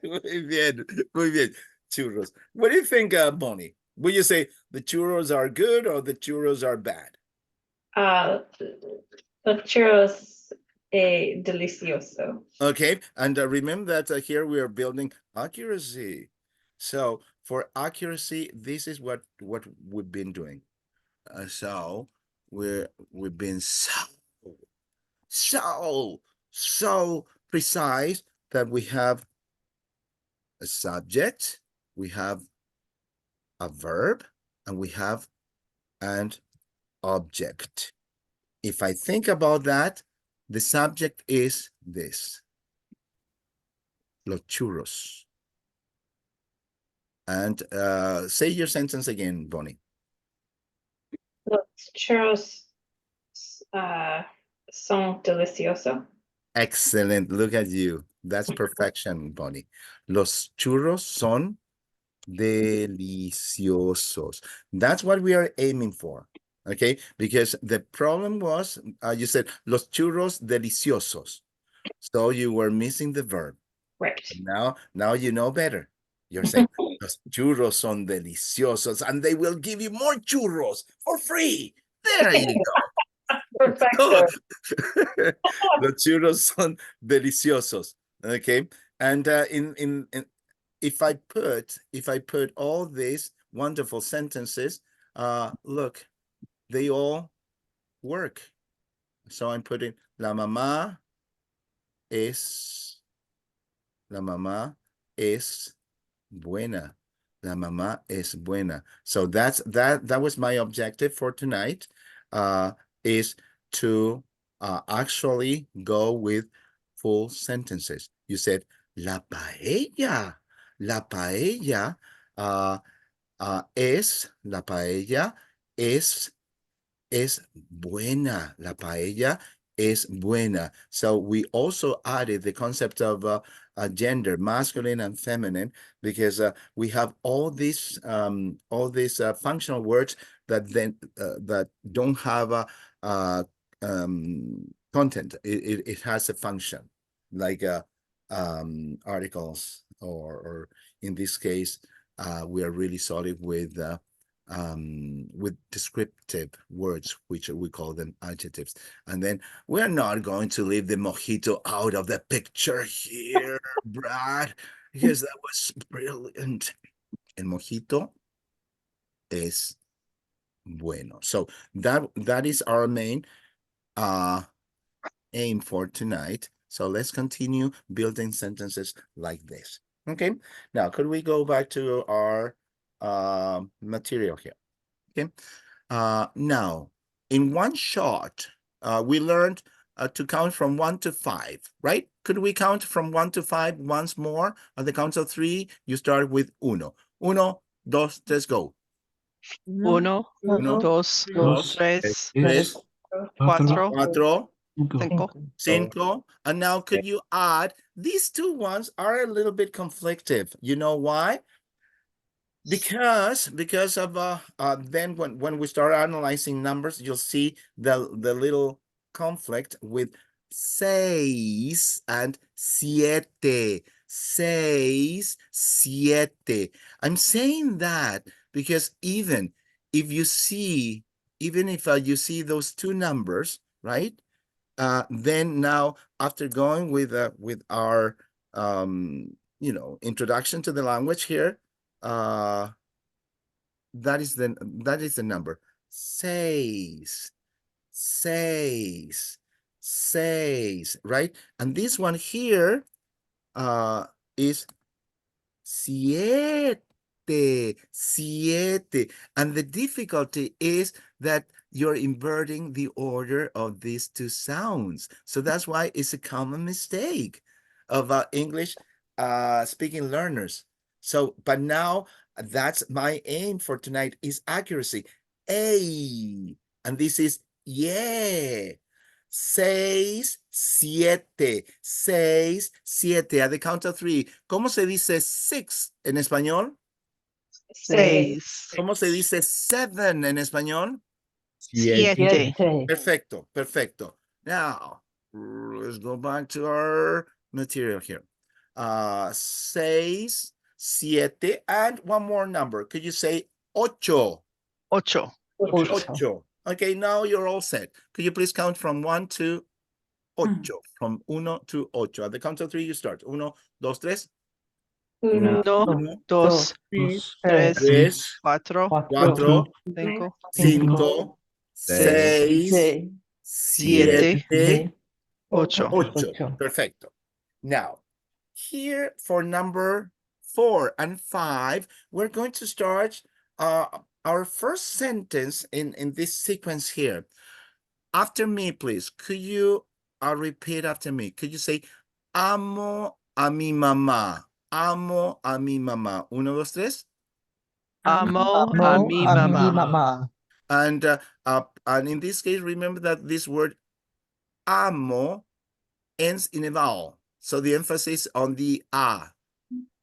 Muy bien, muy bien. Churros. What do you think, Bonnie? Would you say the churros are good or the churros are bad? The churros delicioso. Okay, and remember that here we are building accuracy. So for accuracy, this is what we've been doing. So we've been so precise that we have a subject, we have a verb, and we have an object. If I think about that, the subject is this. Los churros. And say your sentence again, Bonnie. Los churros son delicioso. Excellent. Look at you. That's perfection, Bonnie. Los churros son deliciosos. That's what we are aiming for. Okay, because the problem was you said los churros deliciosos. So you were missing the verb. Right. Now you know better. You're saying los churros son deliciosos and they will give you more churros for free. There you go. Perfecto. Los churros son deliciosos. Okay. And if I put all these wonderful sentences, look, they all work. So I'm putting la mamá es buena. La mamá es buena. So that was my objective for tonight, is to actually go with full sentences. You said la paella es buena. La paella es buena. So we also added the concept of gender, masculine and feminine, because we have all these functional words that then that don't have a content. It has a function, like articles, or in this case, we are really solid with descriptive words, which we call them adjectives. And then we're not going to leave the mojito out of the picture here, Brad, because that was brilliant. El mojito es bueno. So that is our main aim for tonight. So let's continue building sentences like this. Okay, now could we go back to our material here? Okay, now in one shot, we learned to count from 1 to 5, right? Could we count from 1 to 5 once more? On the count of 3, you start with uno. Uno, dos, tres, go. Uno, Uno, dos, dos, tres, tres, cuatro, cuatro, cinco. cinco. And now could you add, these two ones are a little bit conflictive. You know why? Because of then when we start analyzing numbers, you'll see the little conflict with seis and siete. Seis, siete. I'm saying that because even if you see those two numbers, right? Then now, after going with our introduction to the language here, that is the number. Seis, right? And this one here is siete. And the difficulty is that you're inverting the order of these two sounds. So that's why it's a common mistake of English speaking learners. So, but now that's my aim for tonight is accuracy. A, and this is yeah. 6, 7. 6, 7. At the count of 3. ¿Cómo se dice 6 en español? 6, ¿Cómo se dice 7 en español? 7, Siete. Perfecto, perfecto. Now, let's go back to our material here. 6, 7, and one more number. Could you say 8? 8, 8. Okay, now you're all set. Could you please count from 1 to 8? From 1 to 8. At the count of 3, you start. 1, 2, 3. 1, 1, 2, Dos, 3, Tres, 4, 4, 5, 5, 6, 7, 8. 8. Perfecto. Now, here for number 4 and 5, we're going to start our first sentence in this sequence here. After me, please. Could you repeat after me? Could you say, amo a mi mamá? Amo a mi mamá. 1, 2, 3. Amo a Amo mi a mi mamá. mamá. And in this case, remember that this word amo ends in a vowel. So the emphasis on the a.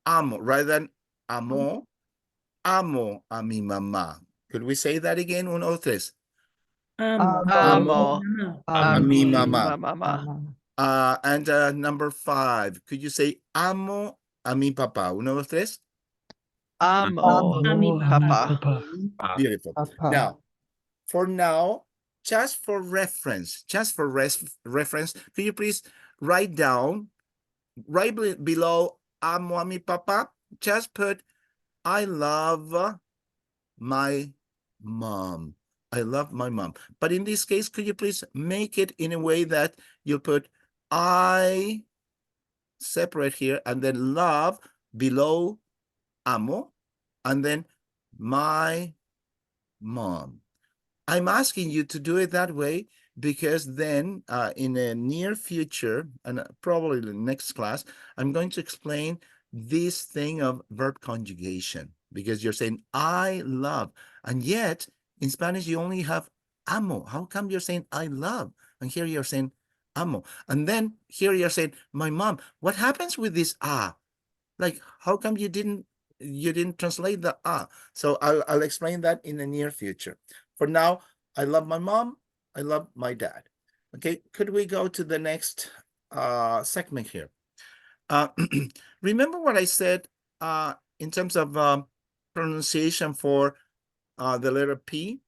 Amo, rather than amo, amo a mi mamá. Could we say that again? 1, 2, 3. Amo a mi mi mamá. mamá. And number 5, could you say amo a mi papá? 1, 2, 3. Amo A mi papá. Beautiful. Papá. Now, for now, just for reference, reference, could you please write down right below amo a mi papá? Just put I love my mom. I love my mom. But in this case, could you please make it in a way that you put I separate here and then love below amo and then my mom. I'm asking you to do it that way because then in the near future, and probably the next class, I'm going to explain this thing of verb conjugation because you're saying I love, and yet in Spanish you only have amo. How come you're saying I love? And here you're saying amo. And then here you're saying my mom. What happens with this ah? Like, how come you didn't translate the ah? So I'll explain that in the near future. For now, I love my mom. I love my dad. Okay, could we go to the next segment here? Remember what I said in terms of pronunciation for the letter P?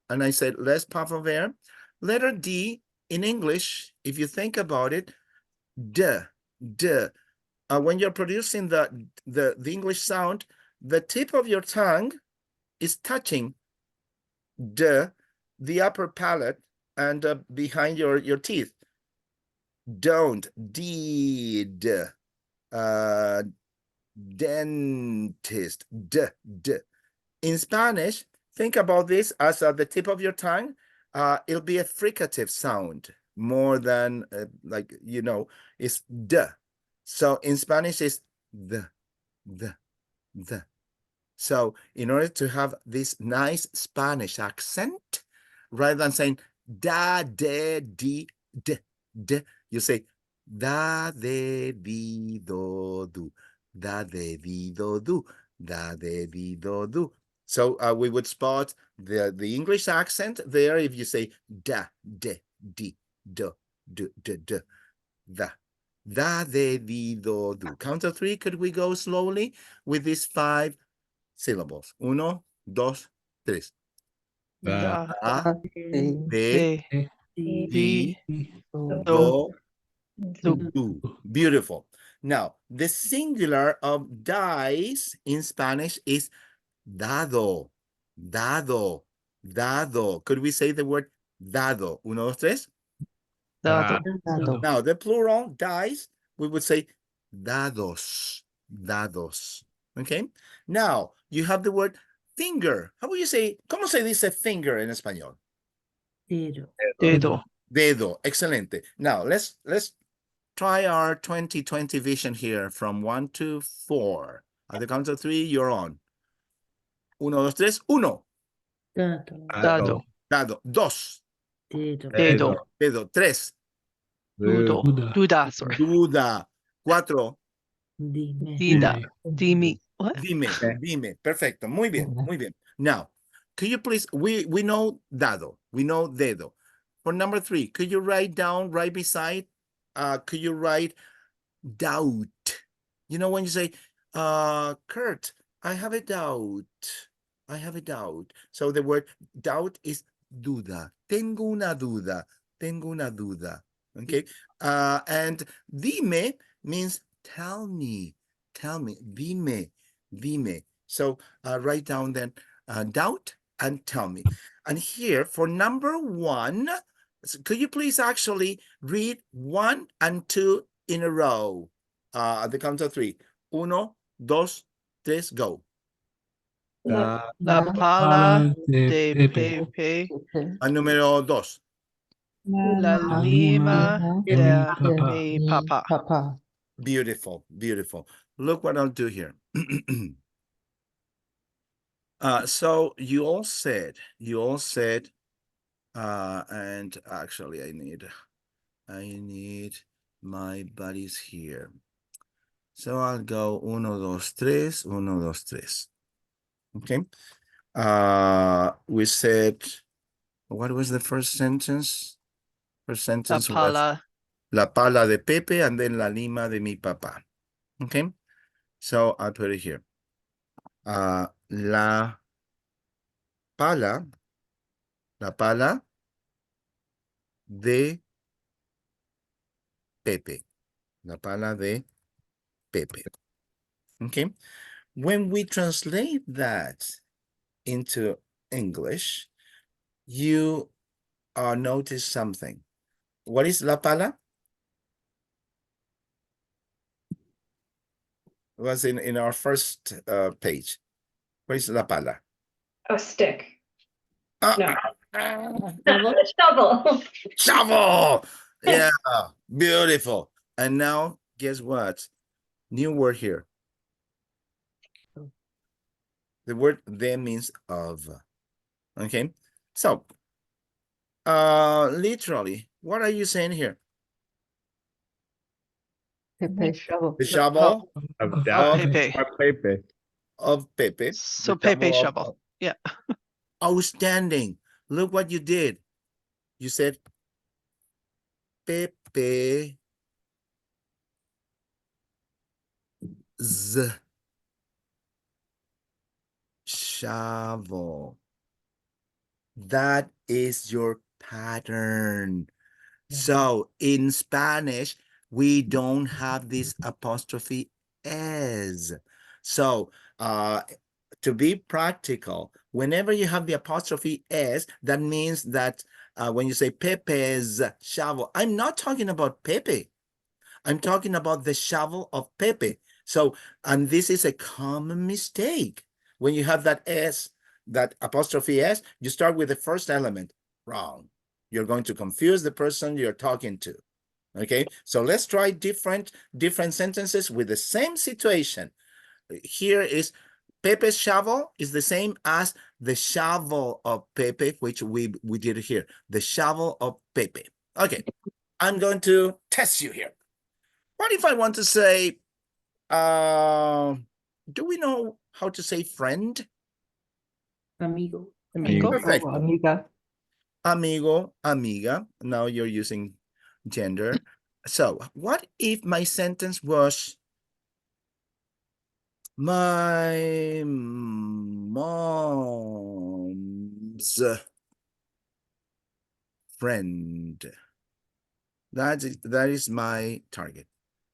And I said less puff of air. Letter D in English, if you think about it, d. When you're producing the English sound, the tip of your tongue is touching the upper palate and behind your teeth. Don't, did, dentist, d. In Spanish, think about this as the tip of your tongue. It'll be a fricative sound more than like, you know, it's d. So in Spanish, it's the. So in order to have this nice Spanish accent, rather than saying da, de, di, d, you say da, de, di, do, do, da, de, di, do, do, da, de, di, do, do. So we would spot the English accent there if you say da, de, di, do, da. Da, de, di, do, do. Count of 3. Could we go slowly with these 5 syllables? 1, 2, 3. Da, Da, de, de, di, do, do, do. Beautiful. Now, the singular of dice in Spanish is dado. Dado. Dado. Could we say the word dado? 1, 2, 3. dado, Now, the plural, dice, we would say dados. Dados. Okay? Now, you have the word finger. How would you say, ¿cómo se dice finger en español? dedo, Dedo. Excelente. Now, let's try our 20/20 vision here from 1 to 4. At the count of 3, you're on. 1, 2, 3. 1. dado, Dado. 2. Dedo. Dedo. Dedo. 3. Dudo. Duda. Duda, sorry. Duda. 4. Dime. Dida. Dime. Dimi. What? Dime. Dime. Perfecto. Muy bien. Muy bien. Now, could you please, we know dado. We know dedo. For number 3, could you write down right beside, could you write doubt? You know, when you say, Kurt, I have a doubt. I have a doubt. So the word doubt is duda. Tengo una duda. Tengo una duda. Okay. And dime means tell me. Tell me. Dime. Dime. So write down then doubt and tell me. And here for number 1, could you please actually read 1 and 2 in a row? At the count of 3. 1, 2, 3, go. La La La pala de Pepe. Pepe. And número 2. La lima lima de de mi papá. mi papa. Papa. Beautiful, beautiful. Look what I'll do here. So you all said, and actually I need my buddies here. So I'll go 1, 2, 3, 1, 2, 3. Okay. We said, what was the first sentence? First La sentence was pala. la pala de Pepe and then la lima de mi papá. Okay. So I'll put it here. La pala de Pepe. La pala de Pepe. Okay. When we translate that into English, you notice something. What is la pala? It was in our first page. What is la pala? a stick. Ah, No. Shovel. Shovel. shovel. Yeah, beautiful. And now, guess what? New word here. The word de means of. Okay, so literally, what are you saying here? Pepe shovel. The shovel Of Oh, doubt. Pepe. Or Pepe. of Pepe. So the Pepe of- shovel. Yeah. Outstanding. Look what you did. You said Pepe shovel. That is your pattern. So in Spanish, we don't have this apostrophe s. So to be practical, whenever you have the apostrophe s, that means that when you say Pepe's shovel, I'm not talking about Pepe. I'm talking about the shovel of Pepe. So, and this is a common mistake. When you have that s, that apostrophe s, you start with the first element. Wrong. You're going to confuse the person you're talking to. Okay, so let's try different sentences with the same situation. Here is Pepe's shovel is the same as the shovel of Pepe, which we did here. The shovel of Pepe. Okay, I'm going to test you here. What if I want to say, do we know how to say friend? Amigo. Amigo. Perfect. Oh, amiga. Amigo, amiga. Now you're using gender. So what if my sentence was, my mom's friend? That is my target.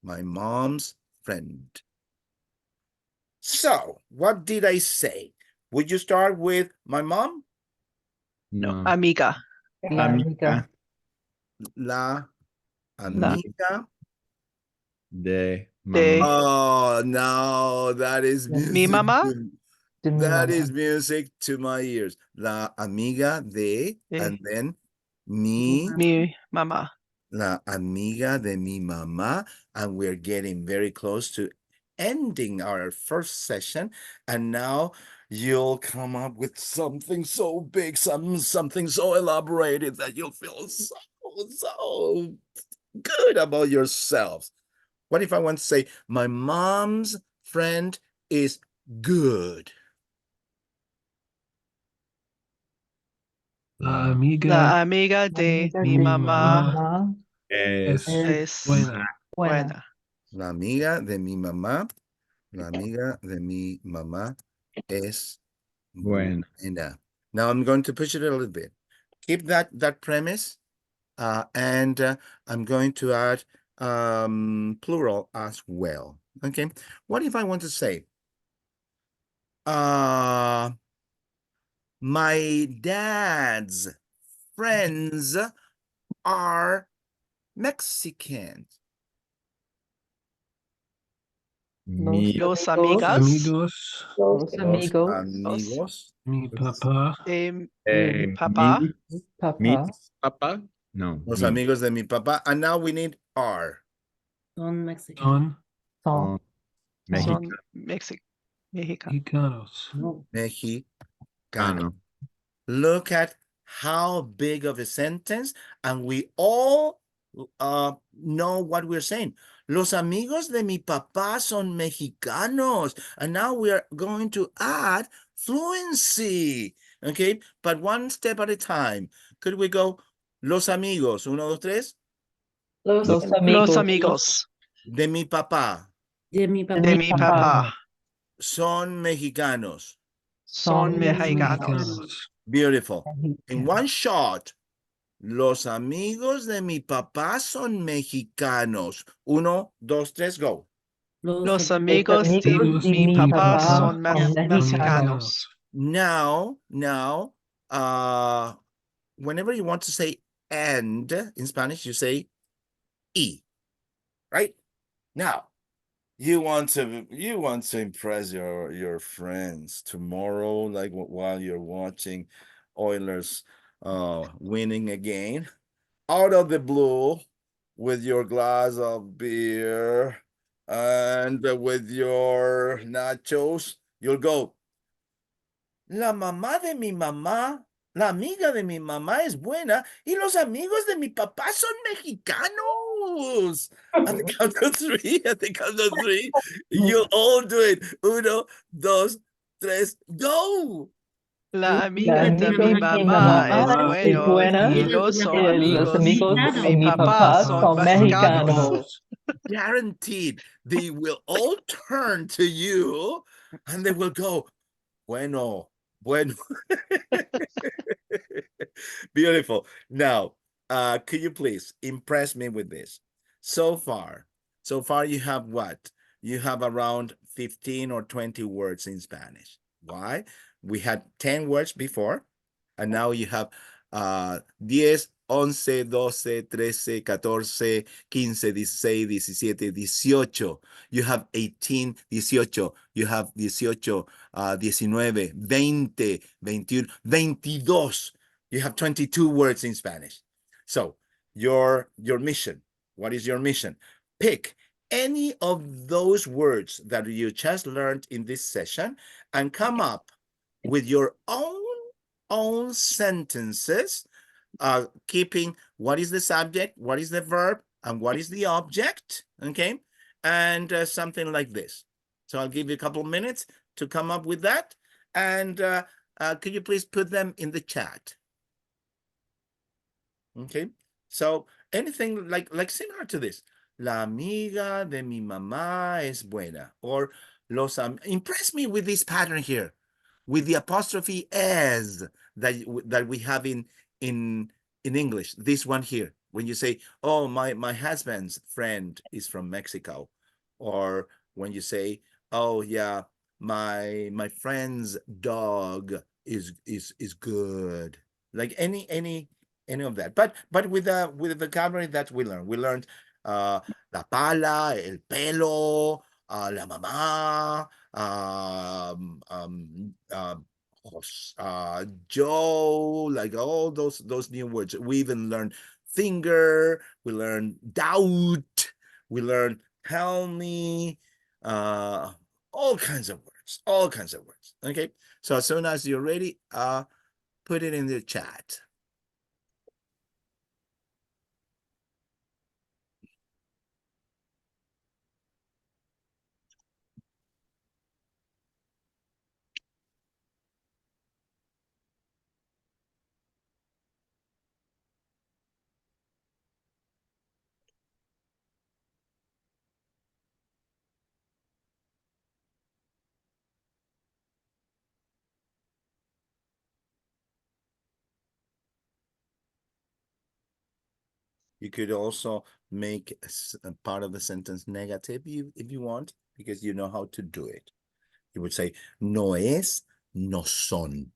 My mom's friend. So what did I say? Would you start with my mom? No. Amiga. La amiga. La amiga. De De- mamá. Oh no, that is music. Mi mamá? De mi That mamá. is music to my ears. La amiga de, and then mi, Mi mama. la amiga de mi mamá. And we're getting very close to ending our first session. And now you'll come up with something so big, something so elaborated that you'll feel so good about yourselves. What if I want to say, my mom's friend is good? La La amiga amiga de Amiga mi de mamá mamá Es es buena. buena. La amiga de mi mamá, la amiga de mi mamá es bueno. buena. Now I'm going to push it a little bit. Keep that premise, and I'm going to add plural as well. Okay. What if I want to say, my dad's friends are Mexicans. Los Los amigos, amigas Amigos, los amigos, Amigos mi papá, de mi Eh, papá mi, papá, mis papá. No. los mi. amigos de mi papá. And now we need are. Son Mexican. son Son son, Mexicanos. son mexicanos. mexicanos. No. Mexicano. Look at how big of a sentence, and we all know what we're saying. Los amigos de mi papá son mexicanos. And now we are going to add fluency. Okay, but one step at a time. Could we go, los amigos, 1, 2, 3, Los los Los amigos amigos de mi papá de mi papá. de mi papá son mexicanos. son son mexicanos. Mexicanos. Beautiful. In mexicanos. one shot, los amigos de mi papá son mexicanos. 1, 2, 3, go. Los Los amigos de amigos mi de mi papá papá son son mexicanos. Now, whenever you want to say and in Spanish, you say y, right? Now, you want to impress your friends tomorrow, like while you're watching Oilers winning again, out of the blue, with your glass of beer and with your nachos, you'll go, la mamá de mi mamá, la amiga de mi mamá es buena y los amigos de mi papá son mexicanos. At the count of three, you all do it. 1, 2, 3, go. La La amiga de amiga mi de mi mamá es mamá es bueno y buena los y los amigos amigos de de mi mi papá papá son son mexicanos. mexicanos. Guaranteed, they will all turn to you and they will go, bueno. Beautiful. Now, could you please impress me with this? So far you have what? You have around 15 or 20 words in Spanish. Why? We had 10 words before, and now you have 10, 11, 12, 13, 14, 15, 16, 17, 18. You have 18, 18. You have 18, 19, 20, 21, 22. You have 22 words in Spanish. So your mission, what is your mission? Pick any of those words that you just learned in this session and come up with your own sentences, keeping what is the subject, what is the verb, and what is the object, okay? And something like this. So I'll give you a couple of minutes to come up with that. And could you please put them in the chat? Okay, so anything like similar to this. La amiga de mi mamá es buena. Or impress me with this pattern here, with the apostrophe "es" that we have in English. This one here, when you say, "Oh, my husband's friend is from Mexico," or when you say, "Oh yeah, my friend's dog is good." Like any of that, but with the vocabulary that we learned la pala, el pelo, la mamá, Joe, like all those new words. We even learned finger, we learned doubt, we learned tell me, all kinds of words. words, all kinds of words. Okay. So as soon as you're ready, put it in the chat. You could also make a part of the sentence negative if you want, because you know how to do it. You would say, no es, no son.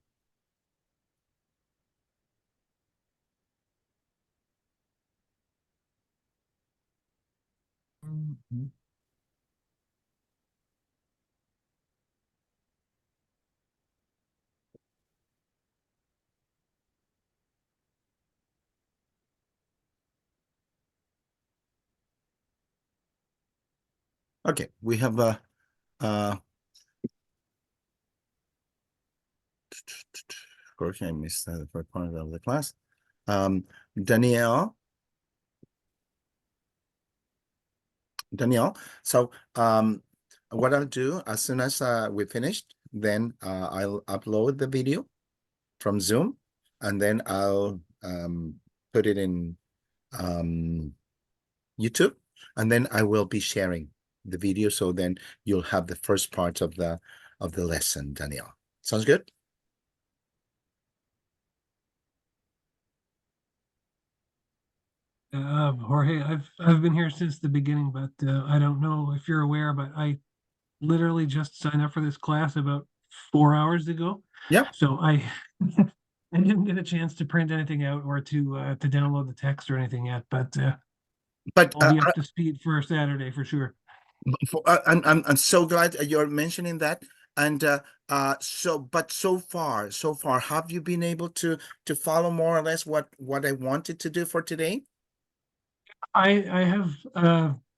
Okay, we have Jorge, I missed the first part of the class. Danielle. So what I'll do as soon as we finished, then I'll upload the video from Zoom, and then I'll put it in YouTube, and then I will be sharing the video. So then you'll have the first part of the lesson, Danielle. Sounds good? Jorge, I've been here since the beginning, but I don't know if you're aware, but I literally just signed up for this class about 4 hours ago. Yeah. So I I didn't get a chance to print anything out or to download the text or anything yet, but I'll be up to speed for Saturday for sure. I'm so glad you're mentioning that. And so far, have you been able to follow more or less what I wanted to do for today? I have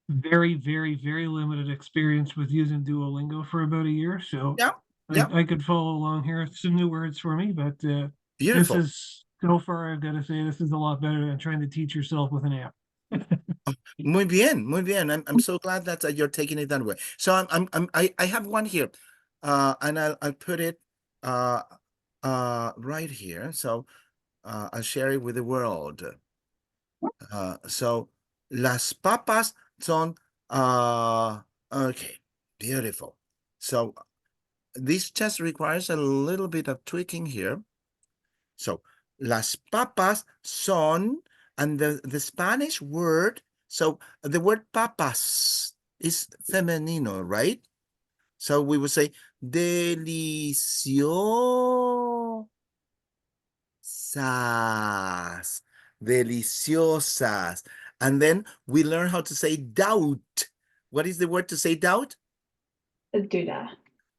very, very, very limited experience with using Duolingo for about a year, so Yeah. I could follow along here. It's some new words for me, but this Beautiful. is so far, I've got to say, this is a lot better than trying to teach yourself with an app. Muy bien, muy bien. I'm so glad that you're taking it that way. So I have one here, and I'll put it right here. So I'll share it with the world. So las papas son okay, beautiful. So this just requires a little bit of tweaking here. So las papas son, and the Spanish word, so the word papas is femenino, right? So we would say deliciosas, deliciosas. And then we learn how to say doubt. What is the word to say doubt? Duda.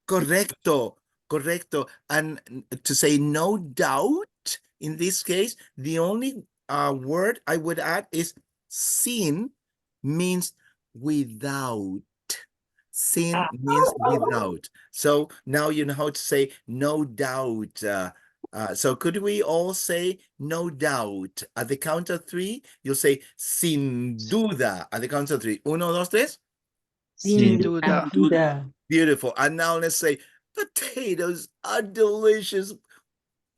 Correcto, correcto. And to say no doubt, in this case, the only word I would add is sin, means without. Sin means without. So now you know how to say no doubt. So could we all say no doubt? At the count of three, you'll say sin duda. At the count of three. Uno, dos, tres. Sin duda. Beautiful. And now let's say potatoes are delicious.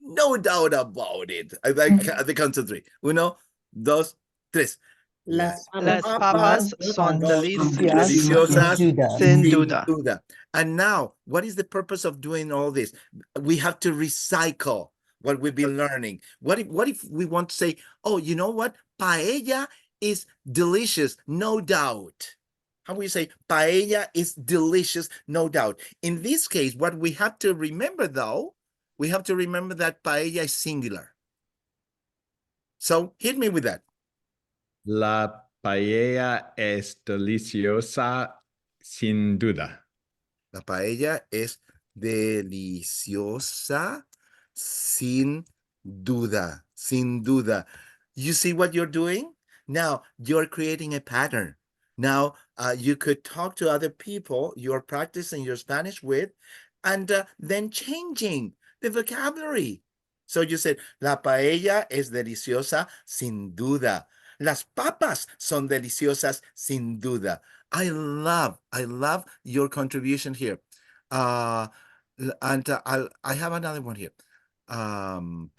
No doubt about it. I like at the count of three. Uno, dos, tres. Las papas son deliciosas sin duda. And now, what is the purpose of doing all this? We have to recycle what we've been learning. What if we want to say, oh, you know what? Paella is delicious, no doubt. How we say paella is delicious, no doubt. In this case, what we have to remember, though, we have to remember that paella is singular. So hit me with that. La paella es deliciosa, sin duda. La paella es deliciosa, sin duda, sin duda. You see what you're doing? Now you're creating a pattern. Now you could talk to other people you're practicing your Spanish with, and then changing the vocabulary. So you said, la paella es deliciosa sin duda. Las papas son deliciosas sin duda. I love your contribution here. And I have another one here. I'll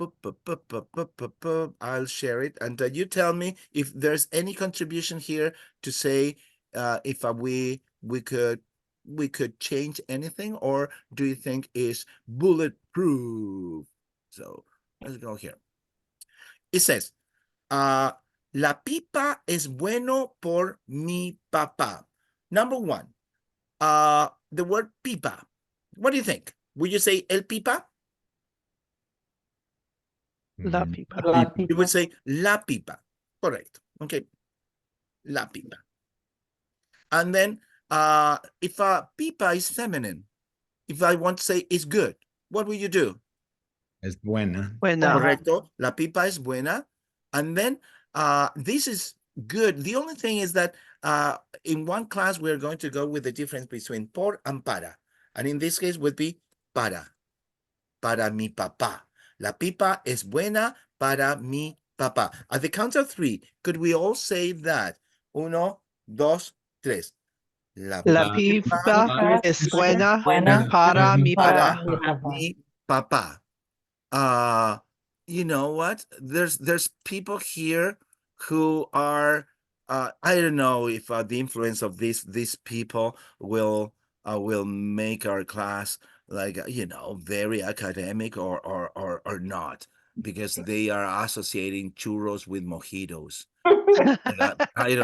share it, and you tell me if there's any contribution here to say if we could change anything, or do you think is bulletproof? So let's go here. It says, la pipa es bueno por mi papá. Number one, the word pipa. What do you think? Would you say el pipa? La Mm, pipa. La You pipa. would say la pipa. Correct. Okay. La pipa. And then if pipa is feminine, if I want to say it's good, what will you do? Es buena. Buena. Correcto. La pipa es buena. And then this is good. The only thing is that in one class, we're going to go with the difference between por and para. And in this case would be para mi papá. La pipa es buena para mi papá. At the count of three, could we all say that? Uno, dos, tres. La La pipa pipa es buena Buena para mi para papá. mi papá. mi papá. You know what? There's people here who are I don't know if the influence of these people will make our class like very academic or not, because they are associating churros with mojitos. I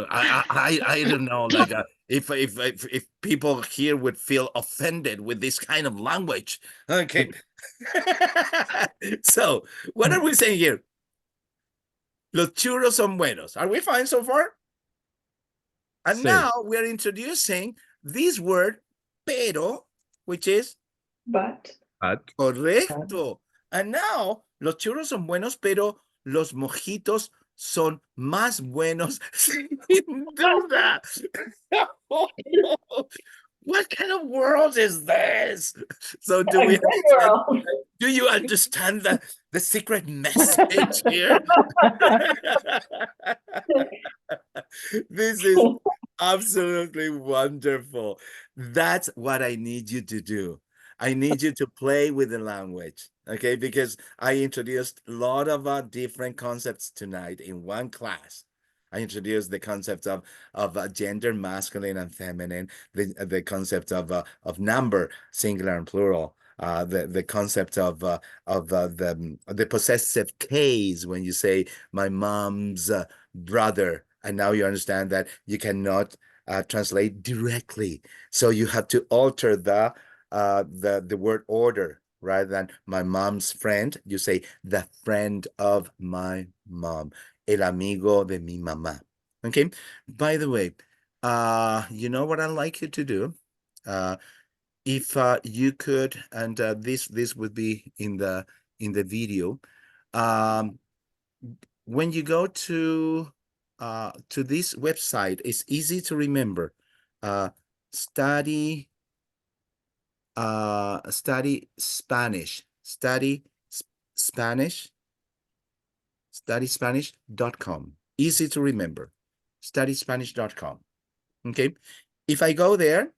don't know, like if people here would feel offended with this kind of language. Okay. So what are we saying here? Los churros son buenos. Are we fine so far? And Sí. now we are introducing this word pero, which is But correcto. And now los churros son buenos, pero los mojitos son más buenos sin duda. What kind of world is this? So do we understand, do you understand the secret message here? This is absolutely wonderful. That's what I need you to do. I need you to play with the language, okay? Because I introduced a lot of different concepts tonight in one class. I introduced the concept of gender, masculine and feminine, the concept of number, singular and plural, the concept of the possessive case when you say my mom's brother, and now you understand that you cannot translate directly, so you have to alter the word order. Rather than my mom's friend, you say the friend of my mom, el amigo de mi mamá. Okay. By the way, you know what I'd like you to do? If you could, and this would be in the video. When you go to this website, it's easy to remember. Study Spanish. Studyspanish.com. Easy to remember. Studyspanish.com. Okay. If I go there,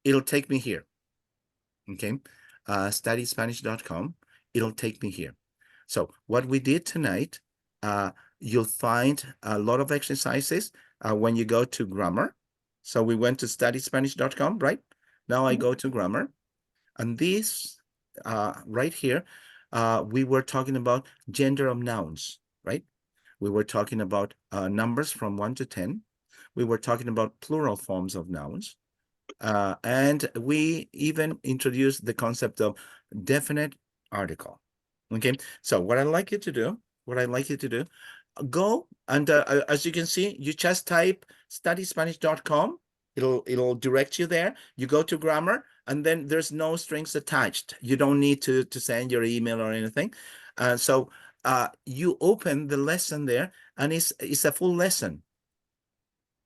it'll take me here. Okay. Studyspanish.com. It'll take me here. So what we did tonight, you'll find a lot of exercises when you go to grammar. So we went to studyspanish.com, right? Now I go to grammar, and this right here, we were talking about gender of nouns, right? We were talking about numbers from 1 to 10. We were talking about plural forms of nouns. And we even introduced the concept of definite article. Okay, so what I'd like you to do, go and as you can see, you just type studyspanish.com. It'll direct you there. You go to grammar, and then there's no strings attached. You don't need to send your email or anything. So you open the lesson there, and it's a full lesson.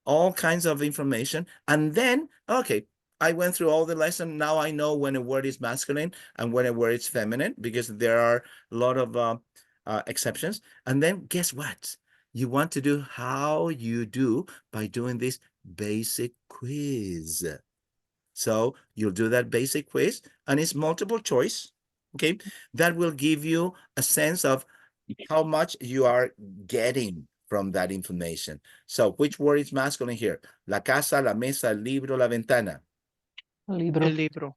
All kinds of information. And then, okay, I went through all the lesson. Now I know when a word is masculine and when a word is feminine, because there are a lot of exceptions. And then guess what? You want to do how you do by doing this basic quiz. So you'll do that basic quiz, and it's multiple choice. Okay, that will give you a sense of how much you are getting from that information. So which word is masculine here? La casa, la mesa, el libro, la ventana. Libro. El libro.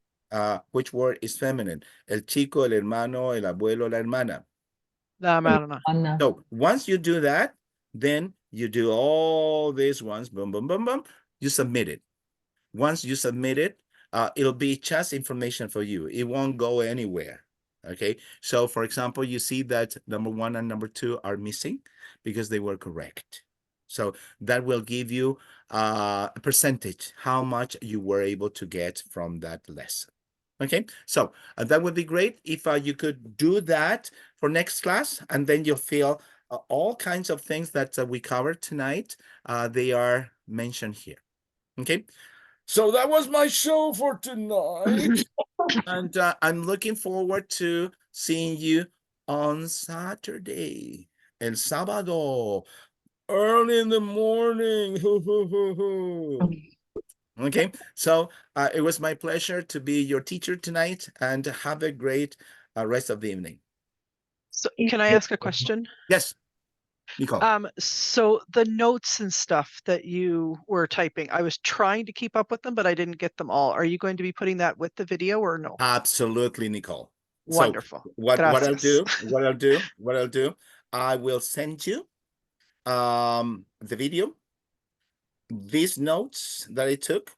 Which word is feminine? El chico, el hermano, el abuelo, la hermana. La hermana. Anna. So once you do that, then you do all these ones, boom, boom, boom, boom, you submit it. Once you submit it, it'll be just information for you. It won't go anywhere. Okay. So for example, you see that number 1 and number 2 are missing because they were correct. So that will give you a percentage, how much you were able to get from that lesson. Okay, so that would be great if you could do that for next class, and then you'll feel all kinds of things that we covered tonight. They are mentioned here. Okay, so that was my show for tonight. And I'm looking forward to seeing you on Saturday, El Sábado, early in the morning. Okay, so it was my pleasure to be your teacher tonight, and have a great rest of the evening. So can I ask a question? Yes, Nicole. So the notes and stuff that you were typing, I was trying to keep up with them, but I didn't get them all. Are you going to be putting that with the video or no? Absolutely, Nicole. Wonderful. So what I'll Gracias. do, I will send you the video, these notes that I took.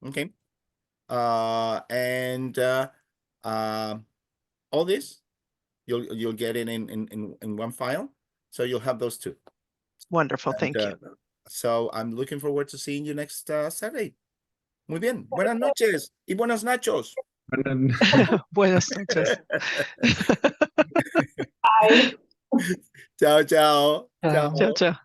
Okay. And all this you'll get it in one file, so you'll have those two. Wonderful. Thank you. So I'm looking forward to seeing you next Saturday. Muy bien. Buenas noches y buenos nachos. Buenas noches. Bye. Ciao, ciao. Ciao. Ciao, ciao.